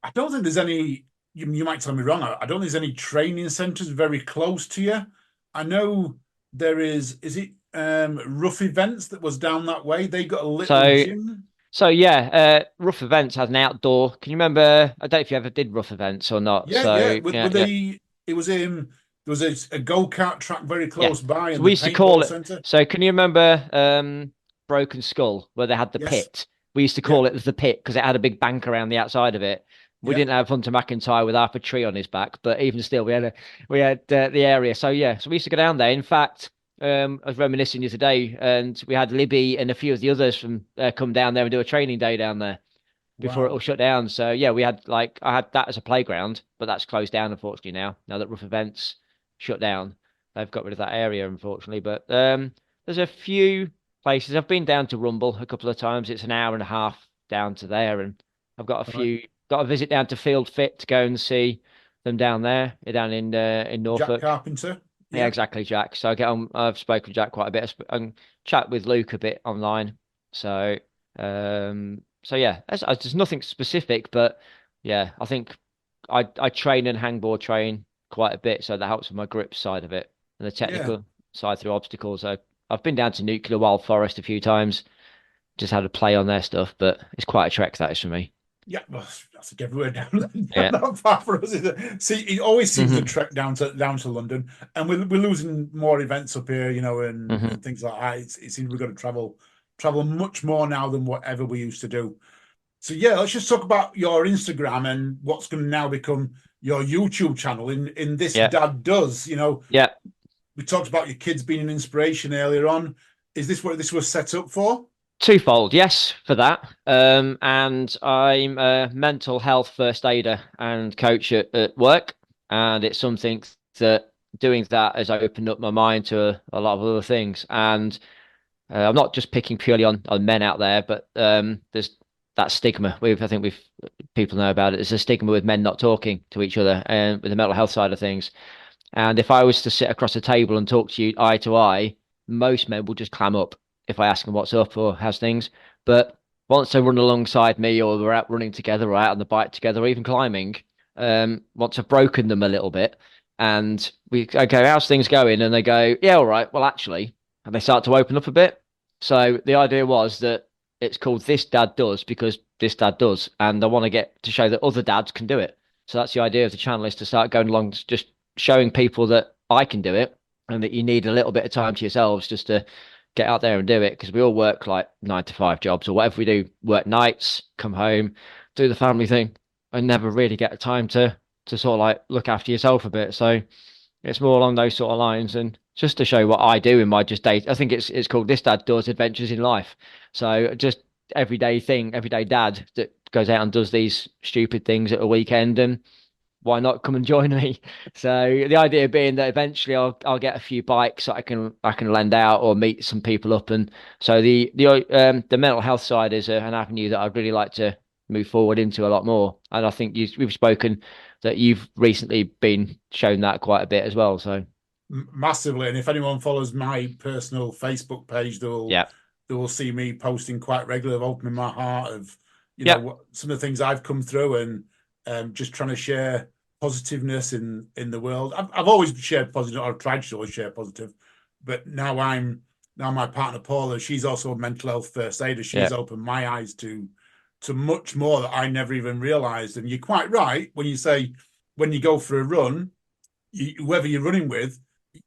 [SPEAKER 3] I don't think there's any. You might tell me wrong. I don't think there's any training centres very close to you. I know there is. Is it Rough Events that was down that way? They got a little
[SPEAKER 4] So
[SPEAKER 3] gym.
[SPEAKER 4] so yeah, Rough Events has an outdoor. Can you remember? I don't know if you ever did Rough Events or not.
[SPEAKER 3] Yeah, yeah.
[SPEAKER 4] So
[SPEAKER 3] With
[SPEAKER 4] yeah, yeah.
[SPEAKER 3] the it was there was a go-kart track very
[SPEAKER 4] Yeah.
[SPEAKER 3] close by,
[SPEAKER 4] So
[SPEAKER 3] and
[SPEAKER 4] we
[SPEAKER 3] the
[SPEAKER 4] used to call
[SPEAKER 3] paintball
[SPEAKER 4] it.
[SPEAKER 3] centre.
[SPEAKER 4] So can you remember Broken Skull where they had the
[SPEAKER 3] Yes.
[SPEAKER 4] pit? We used to
[SPEAKER 3] Yeah.
[SPEAKER 4] call it the pit because it had a big bank around the outside of it. We
[SPEAKER 3] Yeah.
[SPEAKER 4] didn't have Hunter McIntyre with half a tree on his back, but even still, we had the area. So yeah, so we used to go down there. In fact, I was reminiscing the other day, and we had Libby and a few of the others from come down there and do a training day down there before it
[SPEAKER 3] Wow.
[SPEAKER 4] all shut down. So yeah, we had like I had that as a playground, but that's closed down unfortunately now. Now that Rough Events shut down, they've got rid of that area unfortunately. But there's a few places. I've been down to Rumble a couple of times. It's an hour and a half down to there, and I've got a
[SPEAKER 3] Right.
[SPEAKER 4] few got a visit down to Field Fit to go and see them down there, down in
[SPEAKER 3] Jack
[SPEAKER 4] Norfolk.
[SPEAKER 3] Carpenter.
[SPEAKER 4] Yeah,
[SPEAKER 3] Yeah.
[SPEAKER 4] exactly, Jack. So I get on. I've spoken to Jack quite a bit. And chat with Luke a bit online. So, so yeah, there's nothing specific, but yeah, I think I train and hangboard train quite a bit, so that helps with my grip side of it and the
[SPEAKER 3] Yeah.
[SPEAKER 4] technical side through obstacles. So I've been down to Nuclear Wild Forest a few times, just had to play on their stuff, but it's quite a trek that is for me.
[SPEAKER 3] Yeah, well, that's like everywhere down
[SPEAKER 4] Yeah.
[SPEAKER 3] not far for us, is it? See, it always seems to
[SPEAKER 4] hmm
[SPEAKER 3] trek down to London, and we're losing more events up here,
[SPEAKER 4] hmm
[SPEAKER 3] and things like that. It seems we've got to travel much more now than whatever we used to do. So yeah, let's just talk about your Instagram and what's going to now become your YouTube channel in this
[SPEAKER 4] Yeah.
[SPEAKER 3] Dad Does.
[SPEAKER 4] Yeah.
[SPEAKER 3] We talked about your kids being an inspiration earlier on. Is this what this was set up for?
[SPEAKER 4] Twofold, yes, for that. And I'm a mental health first aider and coach at work. And it's something that doing that has opened up my mind to a lot of other things. And I'm not just picking purely on men out there, but there's that stigma. I think people know about it. There's a stigma with men not talking to each other and with the mental health side of things. And if I was to sit across a table and talk to you eye to eye, most men will just clam up if I ask them what's up or how's things. But once they run alongside me or we're out running together or out on the bike together or even climbing, once I've broken them a little bit and I go, how's things going? And they go, yeah, all right. Well, actually, and they start to open up a bit. So the idea was that it's called This Dad Does because this dad does. And I want to get to show that other dads can do it. So that's the idea of the channel is to start going along, just showing people that I can do it and that you need a little bit of time to yourselves just to get out there and do it because we all work like 9 to 5 jobs or whatever we do, work nights, come home, do the family thing, and never really get time to sort of like look after yourself a bit. So it's more along those sort of lines and just to show what I do in my just day. I think it's called This Dad Does Adventures in Life. So just everyday thing, everyday dad that goes out and does these stupid things at a weekend and why not come and join me? So the idea being that eventually I'll get a few bikes that I can lend out or meet some people up, and so the mental health side is an avenue that I'd really like to move forward into a lot more. And I think we've spoken that you've recently been shown that quite a bit as well. So
[SPEAKER 3] Massively, and if anyone follows my personal Facebook page,
[SPEAKER 4] yeah,
[SPEAKER 3] they will see me posting quite regularly, of opening my heart of
[SPEAKER 4] yeah,
[SPEAKER 3] what some of the things I've come through and just trying to share positiveness in the world. I've always shared positive, or tried to always share positive, but now my partner Paula, she's also a mental health first aider.
[SPEAKER 4] yeah,
[SPEAKER 3] She's opened my eyes to much more that I never even realized. And you're quite right when you say when you go for a run, whoever you're running with,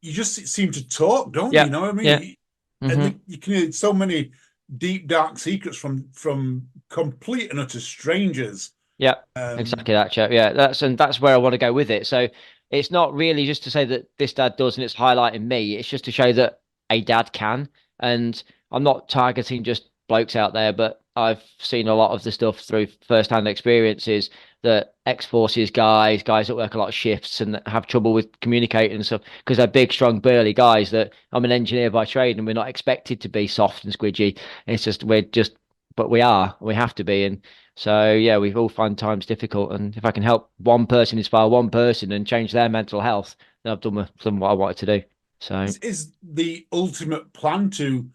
[SPEAKER 3] you just seem to talk, don't you?
[SPEAKER 4] yeah,
[SPEAKER 3] You know what I mean?
[SPEAKER 4] yeah. hmm
[SPEAKER 3] And you can hear so many deep, dark secrets from complete and utter strangers.
[SPEAKER 4] Yeah,
[SPEAKER 3] Um,
[SPEAKER 4] exactly that, Joe. Yeah, that's where I want to go with it. So it's not really just to say that this dad does and it's highlighting me. It's just to show that a dad can. And I'm not targeting just blokes out there, but I've seen a lot of the stuff through first-hand experiences that ex-forces guys that work a lot of shifts and have trouble with communicating and stuff because they're big, strong, burly guys that I'm an engineer by trade and we're not expected to be soft and squidgy. It's just but we have to be. And so yeah, we all find times difficult, and if I can help one person inspire one person and change their mental health, then I've done what I wanted to do. So
[SPEAKER 3] is the ultimate plan to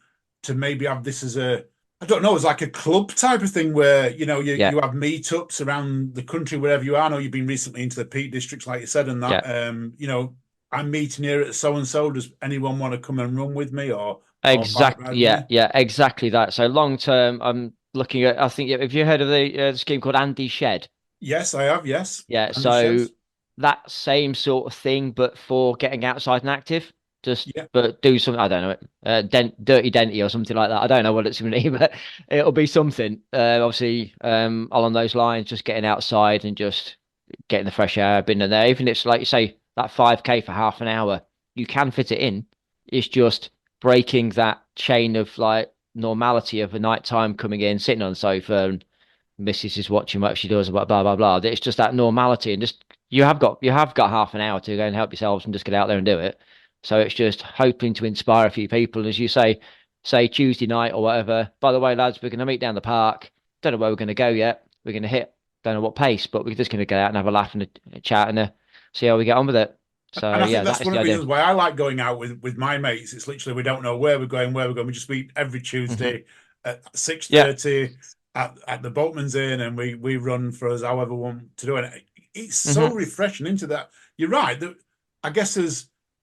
[SPEAKER 3] maybe have this as I don't know, it's like a club type of thing where,
[SPEAKER 4] Yeah,
[SPEAKER 3] you have meetups around the country, wherever you are. I know you've been recently into the Peak Districts, like you said, and that,
[SPEAKER 4] yeah.
[SPEAKER 3] I'm meeting here at so and so. Does anyone want to come and run with me or bike
[SPEAKER 4] Exact.
[SPEAKER 3] ride with
[SPEAKER 4] Yeah,
[SPEAKER 3] me?
[SPEAKER 4] yeah. Exactly that. So long term, I'm looking at. I think have you heard of the scheme called Andy Shed?
[SPEAKER 3] Yes, I have. Yes.
[SPEAKER 4] Yeah.
[SPEAKER 3] Andy
[SPEAKER 4] So
[SPEAKER 3] Sheds.
[SPEAKER 4] that same sort of thing, but for getting outside and active. Just
[SPEAKER 3] Yeah.
[SPEAKER 4] but do something. I don't know it. Dirty Denty or something like that. I don't know what it's going to be, but it'll be something. Obviously, along those lines, just getting outside and just getting the fresh air, been in there. Even if it's like you say that 5K for half an hour, you can fit it in. It's just breaking that chain of like normality of a nighttime coming in, sitting on the sofa, and Mrs. is watching what she does, blah blah blah blah. It's just that normality, and just you have got half an hour to go and help yourselves and just get out there and do it. So it's just hoping to inspire a few people, and as you say Tuesday night or whatever. By the way, lads, we're going to meet down the park. Don't know where we're going to go yet. We're going to hit. Don't know what pace, but we're just going to get out and have a laugh and a chat and see how we get on with it. So
[SPEAKER 3] And I think
[SPEAKER 4] yeah,
[SPEAKER 3] that's
[SPEAKER 4] that is
[SPEAKER 3] one
[SPEAKER 4] the
[SPEAKER 3] of the
[SPEAKER 4] idea.
[SPEAKER 3] reasons why I like going out with my mates. It's literally we don't know where we're going. We just meet every
[SPEAKER 4] Hmm.
[SPEAKER 3] Tuesday at
[SPEAKER 4] Yeah.
[SPEAKER 3] 6:30 at the Boatman's Inn, and we run for us however we want to do it. It's so
[SPEAKER 4] Hmm.
[SPEAKER 3] refreshing into that. You're right. That I guess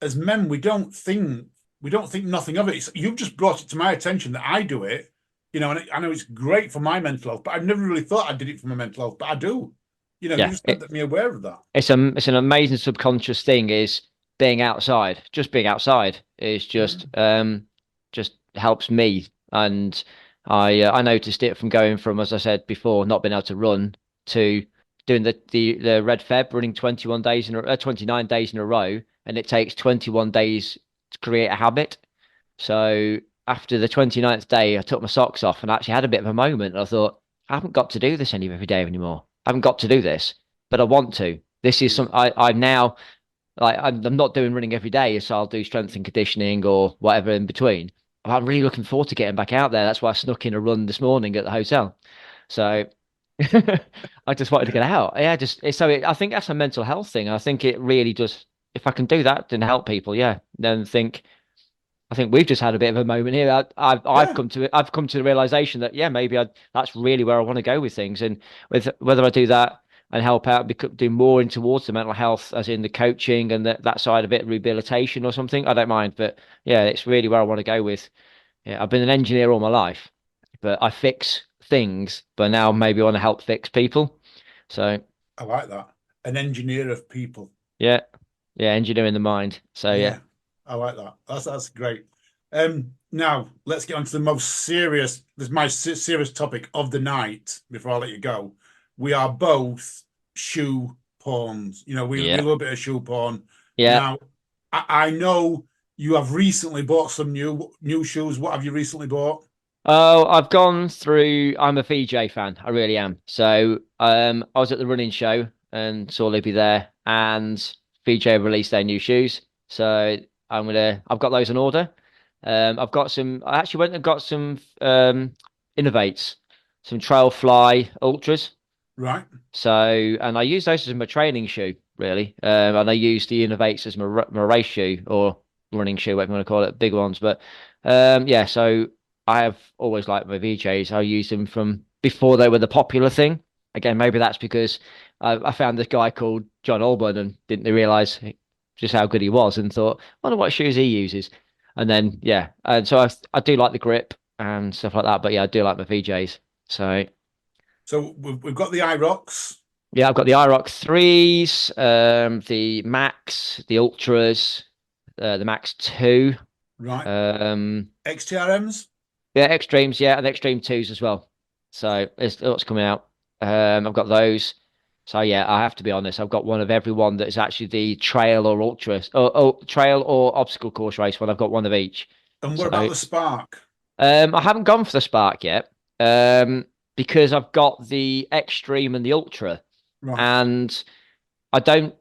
[SPEAKER 3] as men we don't think nothing of it. You've just brought it to my attention that I do it. And I know it's great for my mental health, but I've never really thought I did it for my mental health, but I do. You
[SPEAKER 4] Yeah.
[SPEAKER 3] just made me aware of that.
[SPEAKER 4] It's an amazing subconscious thing is being outside. Just being outside is
[SPEAKER 3] Mm.
[SPEAKER 4] just helps me. And I noticed it from going from, as I said before, not being able to run to doing the Red Feb, running 21 days 29 days in a row, and it takes 21 days to create a habit. So after the 29th day, I took my socks off and actually had a bit of a moment. And I thought, I haven't got to do this every day anymore. I haven't got to do this, but I want to. This is some
[SPEAKER 3] Yeah.
[SPEAKER 4] I'm now like I'm not doing running every day, so I'll do strength and conditioning or whatever in between. I'm really looking forward to getting back out there. That's why I snuck in a run this morning at the hotel. So I just wanted to get out. Yeah, I think that's a mental health thing. I think it really does. If I can do that, then help people. Yeah, then I think we've just had a bit of a moment here. I've
[SPEAKER 3] Yeah.
[SPEAKER 4] come to the realization that yeah, maybe that's really where I want to go with things, and with whether I do that and help out, do more in towards the mental health, as in the coaching and that side of it, rehabilitation or something. I don't mind, but yeah, it's really where I want to go with. Yeah, I've been an engineer all my life, but I fix things, but now maybe I want to help fix people. So
[SPEAKER 3] I like that. An engineer of people.
[SPEAKER 4] yeah, yeah, engineering the mind. So yeah,
[SPEAKER 3] Yeah, I like that. That's great. Now let's get on to the most serious. This is my serious topic of the night. Before I let you go, we are both shoe pawns. We
[SPEAKER 4] yeah,
[SPEAKER 3] love a bit of shoe porn.
[SPEAKER 4] yeah.
[SPEAKER 3] Now, I know you have recently bought some new shoes. What have you recently bought?
[SPEAKER 4] Oh, I've gone through. I'm a VJ fan. I really am. So, I was at the running show and saw Libby there, and VJ released their new shoes. So I've got those in order. I've got some. I actually went and got some Innovates, some Trail Fly Ultras.
[SPEAKER 3] Right.
[SPEAKER 4] So, and I use those as my training shoe, really. And I use the Innovates as my race shoe or running shoe, whatever you want to call it, big ones. But yeah, so I have always liked my VJs. I used them from before they were the popular thing. Again, maybe that's because I found this guy called John Alburn and didn't realize just how good he was and thought, I wonder what shoes he uses. And then, yeah, and so I do like the grip and stuff like that. But yeah, I do like my VJs. So.
[SPEAKER 3] So we've got the IROX.
[SPEAKER 4] Yeah, I've got the IROC 3s, the Max, the Ultras, the Max 2,
[SPEAKER 3] Right.
[SPEAKER 4] um,
[SPEAKER 3] XTRMs.
[SPEAKER 4] yeah, Extremes, yeah, and Extreme 2s as well. So it's what's coming out. I've got those. So yeah, I have to be honest. I've got one of every one that is actually the trail or ultra, or trail or obstacle course race one. I've got one of each.
[SPEAKER 3] And what
[SPEAKER 4] So
[SPEAKER 3] about the Spark?
[SPEAKER 4] I haven't gone for the Spark yet, because I've got the Extreme and the Ultra,
[SPEAKER 3] Right.
[SPEAKER 4] and I don't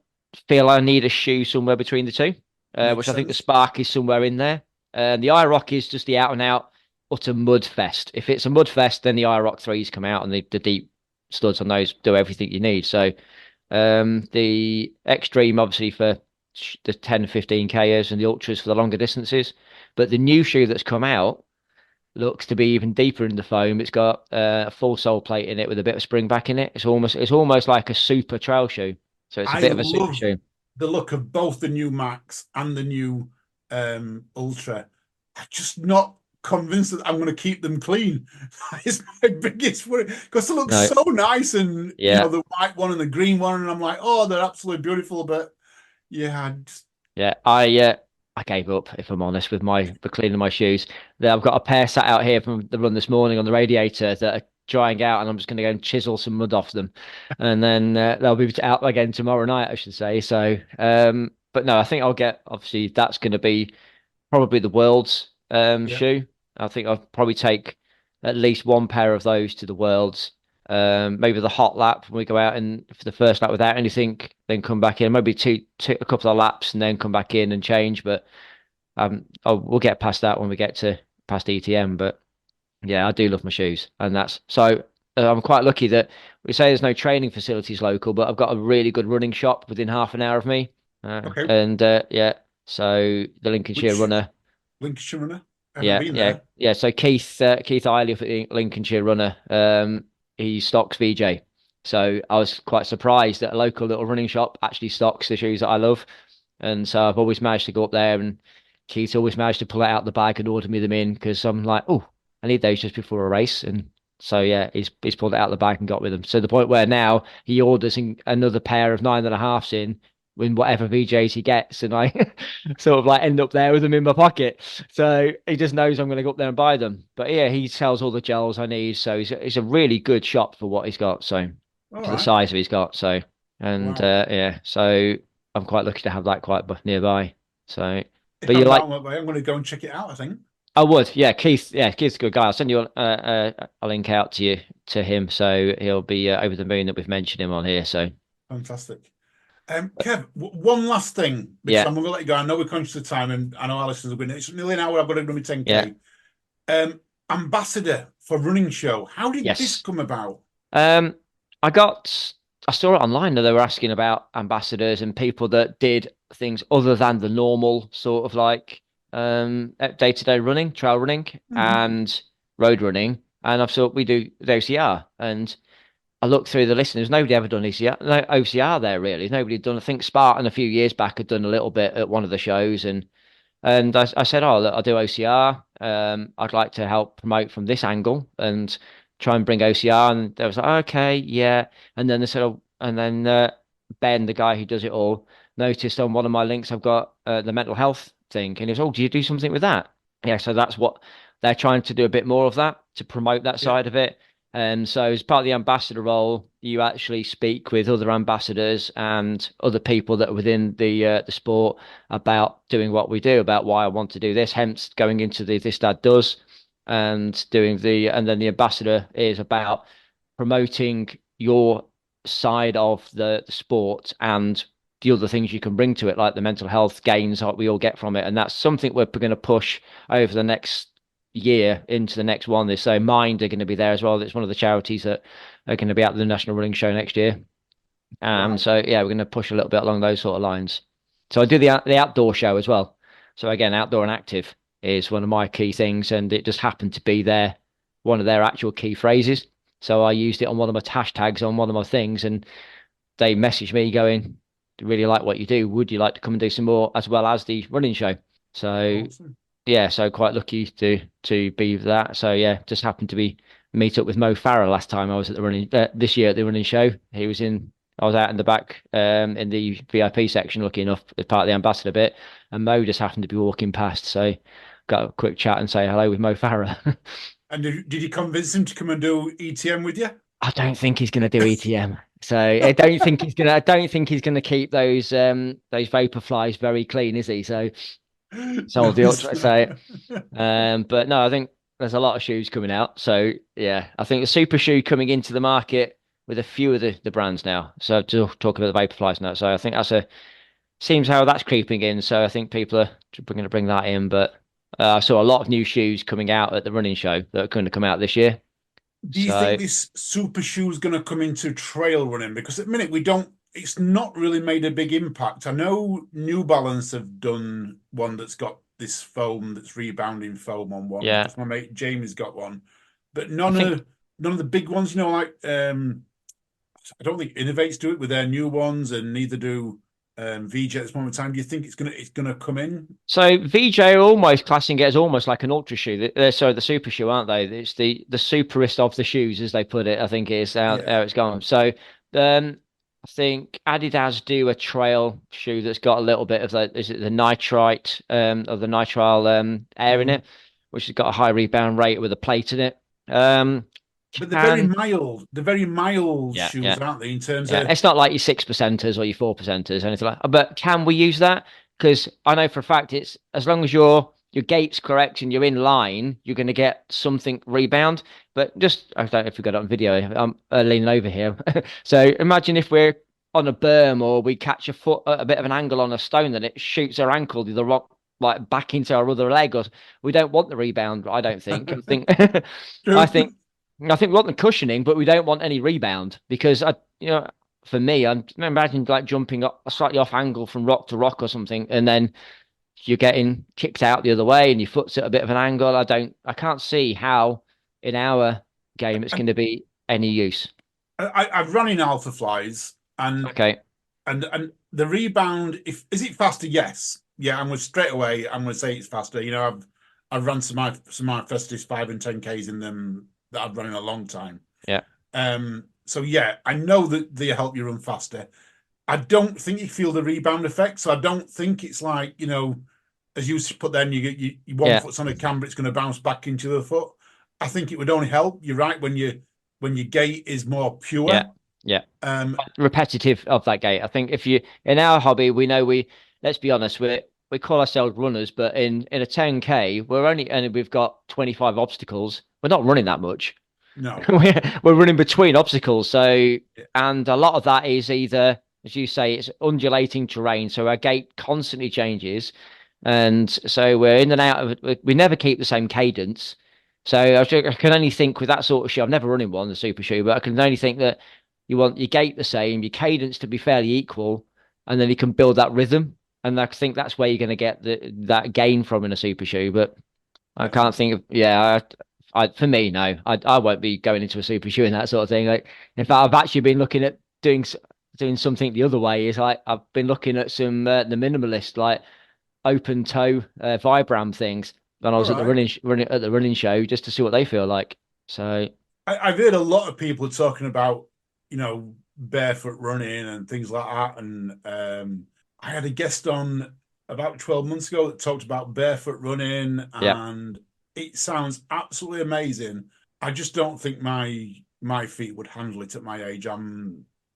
[SPEAKER 4] feel I need a shoe somewhere between the two,
[SPEAKER 3] Makes
[SPEAKER 4] which I think the
[SPEAKER 3] sense.
[SPEAKER 4] Spark is somewhere in there. The iRock is just the out and out utter mud fest. If it's a mud fest, then the iRock threes come out and the deep studs on those do everything you need. So the Extreme obviously for the 10, 15 Kers and the Ultras for the longer distances. But the new shoe that's come out, looks to be even deeper in the foam. It's got a full sole plate in it with a bit of spring back in it. It's almost like a super trail shoe. So it's a
[SPEAKER 3] I
[SPEAKER 4] bit of a super
[SPEAKER 3] love
[SPEAKER 4] shoe.
[SPEAKER 3] the look of both the new Max and the new Ultra. I'm just not convinced that I'm going to keep them clean. That is my biggest worry because they look
[SPEAKER 4] No,
[SPEAKER 3] so nice, and
[SPEAKER 4] yeah,
[SPEAKER 3] the white one and the green one, and I'm like, oh, they're absolutely beautiful. But yeah,
[SPEAKER 4] yeah. I gave up, if I'm honest, with my for cleaning my shoes. I've got a pair sat out here from the run this morning on the radiator that are drying out, and I'm just going to go and chisel some mud off them, and then they'll be out again tomorrow night, I should say. So, but no, I think I'll get. Obviously, that's going to be probably the world's
[SPEAKER 3] yeah,
[SPEAKER 4] shoe. I think I'll probably take at least one pair of those to the worlds. Maybe the hot lap when we go out and for the first lap without anything, then come back in. Maybe a couple of laps and then come back in and change. But we'll get past that when we get to past ETM. But yeah, I do love my shoes, and that's so. I'm quite lucky that we say there's no training facilities local, but I've got a really good running shop within half an hour of me.
[SPEAKER 3] okay.
[SPEAKER 4] And yeah, so the Lincolnshire
[SPEAKER 3] Which
[SPEAKER 4] Runner.
[SPEAKER 3] Lincolnshire runner? I've never
[SPEAKER 4] Yeah,
[SPEAKER 3] been
[SPEAKER 4] yeah,
[SPEAKER 3] there.
[SPEAKER 4] yeah. So Keith Eiley for the Lincolnshire Runner, he stocks VJ. So I was quite surprised that a local little running shop actually stocks the shoes that I love, and so I've always managed to go up there, and Keith always managed to pull it out the bag and order me them in because I'm like, oh, I need those just before a race, and so yeah, he's pulled it out of the bag and got with them. So the point where now he orders another pair of 9.5s in with whatever VJs he gets, and I sort of like end up there with them in my pocket. So he just knows I'm going to go up there and buy them. But yeah, he sells all the gels I need, so it's a really good shop for what he's got. So
[SPEAKER 3] All
[SPEAKER 4] for the
[SPEAKER 3] right.
[SPEAKER 4] size of he's got. So and
[SPEAKER 3] Wow.
[SPEAKER 4] yeah, so I'm quite lucky to have that quite nearby. So,
[SPEAKER 3] If
[SPEAKER 4] but you
[SPEAKER 3] I'm
[SPEAKER 4] like.
[SPEAKER 3] down that way, I'm going to go and check it out, I think.
[SPEAKER 4] I would, yeah. Keith, yeah, Keith's a good guy. I'll send you a link out to you to him, so he'll be over the moon that we've mentioned him on here. So,
[SPEAKER 3] Fantastic. Kev, one last thing, because
[SPEAKER 4] yeah,
[SPEAKER 3] I'm going to let you go. I know we're conscious of time, and I know our listeners are going, it's nearly an hour, I've got to do my
[SPEAKER 4] yeah,
[SPEAKER 3] 10K. Ambassador for Running Show. How did this
[SPEAKER 4] yes.
[SPEAKER 3] come about?
[SPEAKER 4] Um, I got, I saw it online that they were asking about ambassadors and people that did things other than the normal sort of like day-to-day running, trail running,
[SPEAKER 3] Mhm.
[SPEAKER 4] and road running. And I thought we do the OCR, and I looked through the list and there's nobody ever done ECR, no OCR there really. Nobody had done. I think Spartan a few years back had done a little bit at one of the shows, and I said, oh, look, I'll do OCR. I'd like to help promote from this angle and try and bring OCR. And they was like, okay, yeah. And then they said, oh, and then Ben, the guy who does it all, noticed on one of my links I've got the mental health thing, and he was, oh, do you do something with that? Yeah, so that's what they're trying to do a bit more of that to promote that
[SPEAKER 3] Yeah.
[SPEAKER 4] side of it. And so, as part of the ambassador role, you actually speak with other ambassadors and other people that are within the sport about doing what we do, about why I want to do this. Hence, going into the This Dad Does and doing and then the ambassador is about promoting your side of the sport and the other things you can bring to it, like the mental health gains that we all get from it. And that's something we're going to push over the next year into the next one. This so Mind are going to be there as well. It's one of the charities that are going to be at the National Running Show next year.
[SPEAKER 3] Wow.
[SPEAKER 4] So yeah, we're going to push a little bit along those sort of lines. So I do the outdoor show as well. So again, outdoor and active is one of my key things, and it just happened to be one of their actual key phrases. So I used it on one of my hashtags on one of my things, and they messaged me going, "Really like what you do. Would you like to come and do some more as well as the running show?" So
[SPEAKER 3] Awesome.
[SPEAKER 4] yeah, so quite lucky to be that. So yeah, just happened to be meet up with Mo Farah last time I was at the running this year at the running show. He was in. I was out in the back in the VIP section, lucky enough as part of the ambassador bit, and Mo just happened to be walking past. So got a quick chat and say hello with Mo Farah.
[SPEAKER 3] And did you convince him to come and do ETM with you?
[SPEAKER 4] I don't think he's going to do ETM. So I don't think he's gonna. I don't think he's gonna keep those vapor flies very clean, is he? So
[SPEAKER 3] No,
[SPEAKER 4] the
[SPEAKER 3] it's
[SPEAKER 4] ultra.
[SPEAKER 3] not.
[SPEAKER 4] So but no, I think there's a lot of shoes coming out. So yeah, I think the super shoe coming into the market with a few of the brands now. So to talk about the Vaporflies now. So I think seems how that's creeping in. So I think people are going to bring that in. But I saw a lot of new shoes coming out at the running show that are going to come out this year.
[SPEAKER 3] Do you
[SPEAKER 4] So
[SPEAKER 3] think this super shoe is going to come into trail running? Because at the minute we don't, it's not really made a big impact. I know New Balance have done one that's got this foam that's rebounding foam on one,
[SPEAKER 4] Yeah.
[SPEAKER 3] because my mate Jamie's got one, but
[SPEAKER 4] I
[SPEAKER 3] none
[SPEAKER 4] think
[SPEAKER 3] of the big ones, like I don't think Innovates do it with their new ones, and neither do VJ at this moment in time. Do you think it's gonna come in?
[SPEAKER 4] so. VJ are almost classing it as almost like an ultra shoe. They're sorry, the super shoe, aren't they? It's the superest of the shoes, as they put it. I think is how
[SPEAKER 3] Yeah.
[SPEAKER 4] it's gone. So, I think Adidas do a trail shoe that's got a little bit of is it the nitrite of the nitrile air in
[SPEAKER 3] Mm.
[SPEAKER 4] it, which has got a high rebound rate with a plate in it. Um,
[SPEAKER 3] But they're very
[SPEAKER 4] can
[SPEAKER 3] mild. They're very mild
[SPEAKER 4] yeah,
[SPEAKER 3] shoes,
[SPEAKER 4] yeah.
[SPEAKER 3] aren't they? In terms
[SPEAKER 4] Yeah,
[SPEAKER 3] of
[SPEAKER 4] it's not like your 6%ers or your 4%ers or anything like that. But can we use that? Because I know for a fact it's as long as your gate's correct and you're in line, you're going to get something rebound. But just I don't know if we got it on video. I'm leaning over here. So imagine if we're on a berm or we catch a foot at a bit of an angle on a stone, then it shoots our ankle, the rock like back into our other leg. Or we don't want the rebound. I don't think. I think. I think. I think we want the cushioning, but we don't want any rebound because for me, I imagine like jumping up a slightly off angle from rock to rock or something, and then you're getting kicked out the other way, and your foot's at a bit of an angle. I can't see how in our game it's going to be any use.
[SPEAKER 3] I've run in Alpha Flies, and
[SPEAKER 4] Okay,
[SPEAKER 3] and the rebound. If is it faster? Yes. Yeah. I'm going straight away. I'm going to say it's faster. I've run some of my fastest 5 and 10Ks in them that I've run in a long time.
[SPEAKER 4] yeah,
[SPEAKER 3] So yeah, I know that they help you run faster. I don't think you feel the rebound effect. So I don't think it's like, as you put then you one
[SPEAKER 4] yeah,
[SPEAKER 3] foot's on a camber, it's going to bounce back into the foot. I think it would only help. You're right when your gait is more pure.
[SPEAKER 4] yeah, yeah.
[SPEAKER 3] Um,
[SPEAKER 4] Repetitive of that gate. I think if you in our hobby, we know let's be honest, we call ourselves runners, but in a 10K, we've got 25 obstacles. We're not running that much.
[SPEAKER 3] no.
[SPEAKER 4] We're running between obstacles. So, and a lot of that is either, as you say, it's undulating terrain. So our gait constantly changes. And so we're in and out of it. We never keep the same cadence. So I can only think with that sort of shoe, I've never run in one, the super shoe, but I can only think that you want your gait the same, your cadence to be fairly equal, and then you can build that rhythm. And I think that's where you're going to get that gain from in a super shoe. But I can't think of, yeah, for me, no, I won't be going into a super shoe and that sort of thing. Like, in fact, I've actually been looking at doing something the other way. Is like I've been looking at some the minimalist like open toe Vibram things when I was
[SPEAKER 3] All
[SPEAKER 4] at the
[SPEAKER 3] right.
[SPEAKER 4] running show just to see what they feel like. So
[SPEAKER 3] I've heard a lot of people talking about, barefoot running and things like that. And I had a guest on about 12 months ago that talked about barefoot running,
[SPEAKER 4] yeah,
[SPEAKER 3] and it sounds absolutely amazing. I just don't think my feet would handle it at my age.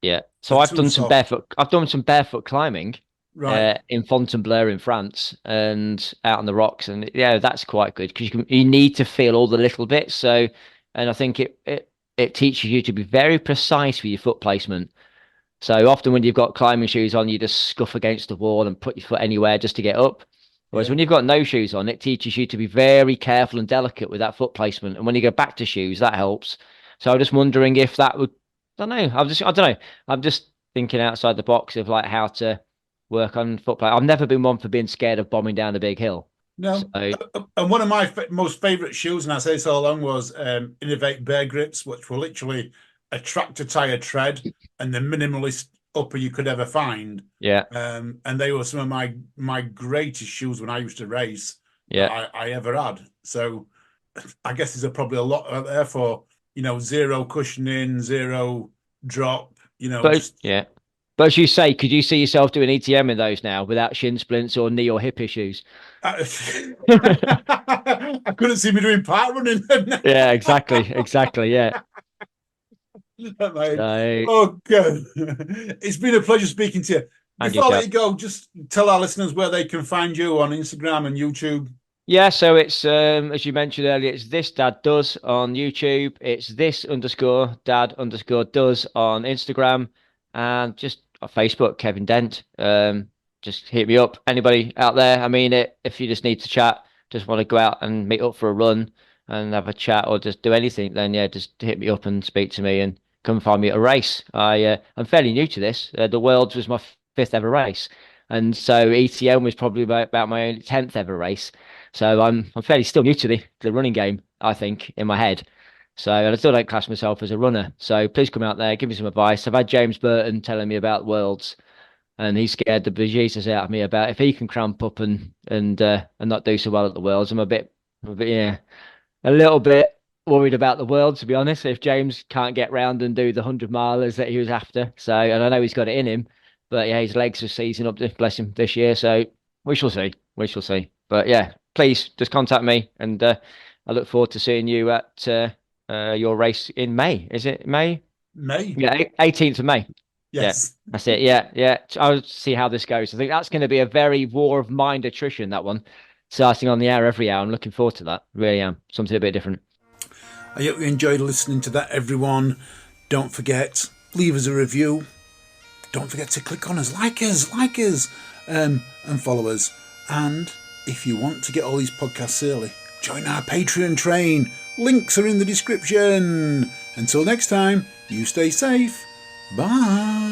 [SPEAKER 4] yeah. So
[SPEAKER 3] They're too soft.
[SPEAKER 4] I've done some barefoot climbing
[SPEAKER 3] Right.
[SPEAKER 4] in Fontainebleau in France and out on the rocks, and yeah, that's quite good because you need to feel all the little bits. So, and I think it teaches you to be very precise with your foot placement. So often when you've got climbing shoes on, you just scuff against the wall and put your foot anywhere just to get up. Whereas
[SPEAKER 3] Yeah.
[SPEAKER 4] when you've got no shoes on, it teaches you to be very careful and delicate with that foot placement. And when you go back to shoes, that helps. So I'm just wondering if that would, I don't know. I don't know. I'm just thinking outside the box of like how to work on foot play. I've never been one for being scared of bombing down a big hill.
[SPEAKER 3] No.
[SPEAKER 4] So
[SPEAKER 3] And one of my most favorite shoes, and I say so long, was Innovate Bear Grips, which were literally a tractor tire tread and the minimalist upper you could ever find.
[SPEAKER 4] yeah,
[SPEAKER 3] And they were some of my greatest shoes when I used to race that
[SPEAKER 4] yeah.
[SPEAKER 3] I ever had. So I guess there's probably a lot out there for, zero cushioning, zero drop,
[SPEAKER 4] But
[SPEAKER 3] just
[SPEAKER 4] yeah. But as you say, could you see yourself doing ETM in those now without shin splints or knee or hip issues?
[SPEAKER 3] I couldn't see me doing park running.
[SPEAKER 4] Yeah, exactly. Yeah.
[SPEAKER 3] Mate.
[SPEAKER 4] So,
[SPEAKER 3] Okay. It's been a pleasure speaking to you.
[SPEAKER 4] and
[SPEAKER 3] Before I let
[SPEAKER 4] yourself.
[SPEAKER 3] you go, just tell our listeners where they can find you on Instagram and YouTube.
[SPEAKER 4] Yeah, so it's as you mentioned earlier, it's this dad does on YouTube. It's this underscore dad underscore does on Instagram, and just on Facebook, Kevin Dent. Just hit me up. Anybody out there? I mean it. If you just need to chat, just want to go out and meet up for a run and have a chat or just do anything, then yeah, just hit me up and speak to me and come find me at a race. I'm fairly new to this. The Worlds was my fifth ever race. And so ETN was probably about my only 10th ever race. So I'm fairly still new to the running game, I think, in my head. So, and I still don't class myself as a runner. So please come out there, give me some advice. I've had James Burton telling me about Worlds, and he scared the bejesus out of me about if he can cramp up and not do so well at the Worlds. I'm a bit, yeah, a little bit worried about the World, to be honest. If James can't get round and do the 100-milers that he was after. So, and I know he's got it in him, but yeah, his legs are seizing up, bless him, this year. So we shall see. We shall see. But yeah, please just contact me, and I look forward to seeing you at your race in May. Is it May?
[SPEAKER 3] May.
[SPEAKER 4] Yeah, 18th of May.
[SPEAKER 3] Yes.
[SPEAKER 4] Yeah, that's it. Yeah. I'll see how this goes. I think that's going to be a very war of mind attrition, that one. Starting on the air every hour. I'm looking forward to that. Really am. Something a bit different.
[SPEAKER 3] I hope you enjoyed listening to that, everyone. Don't forget, leave us a review. Don't forget to click on us, like us, and follow us. And if you want to get all these podcasts early, join our Patreon train. Links are in the description. Until next time, you stay safe. Bye.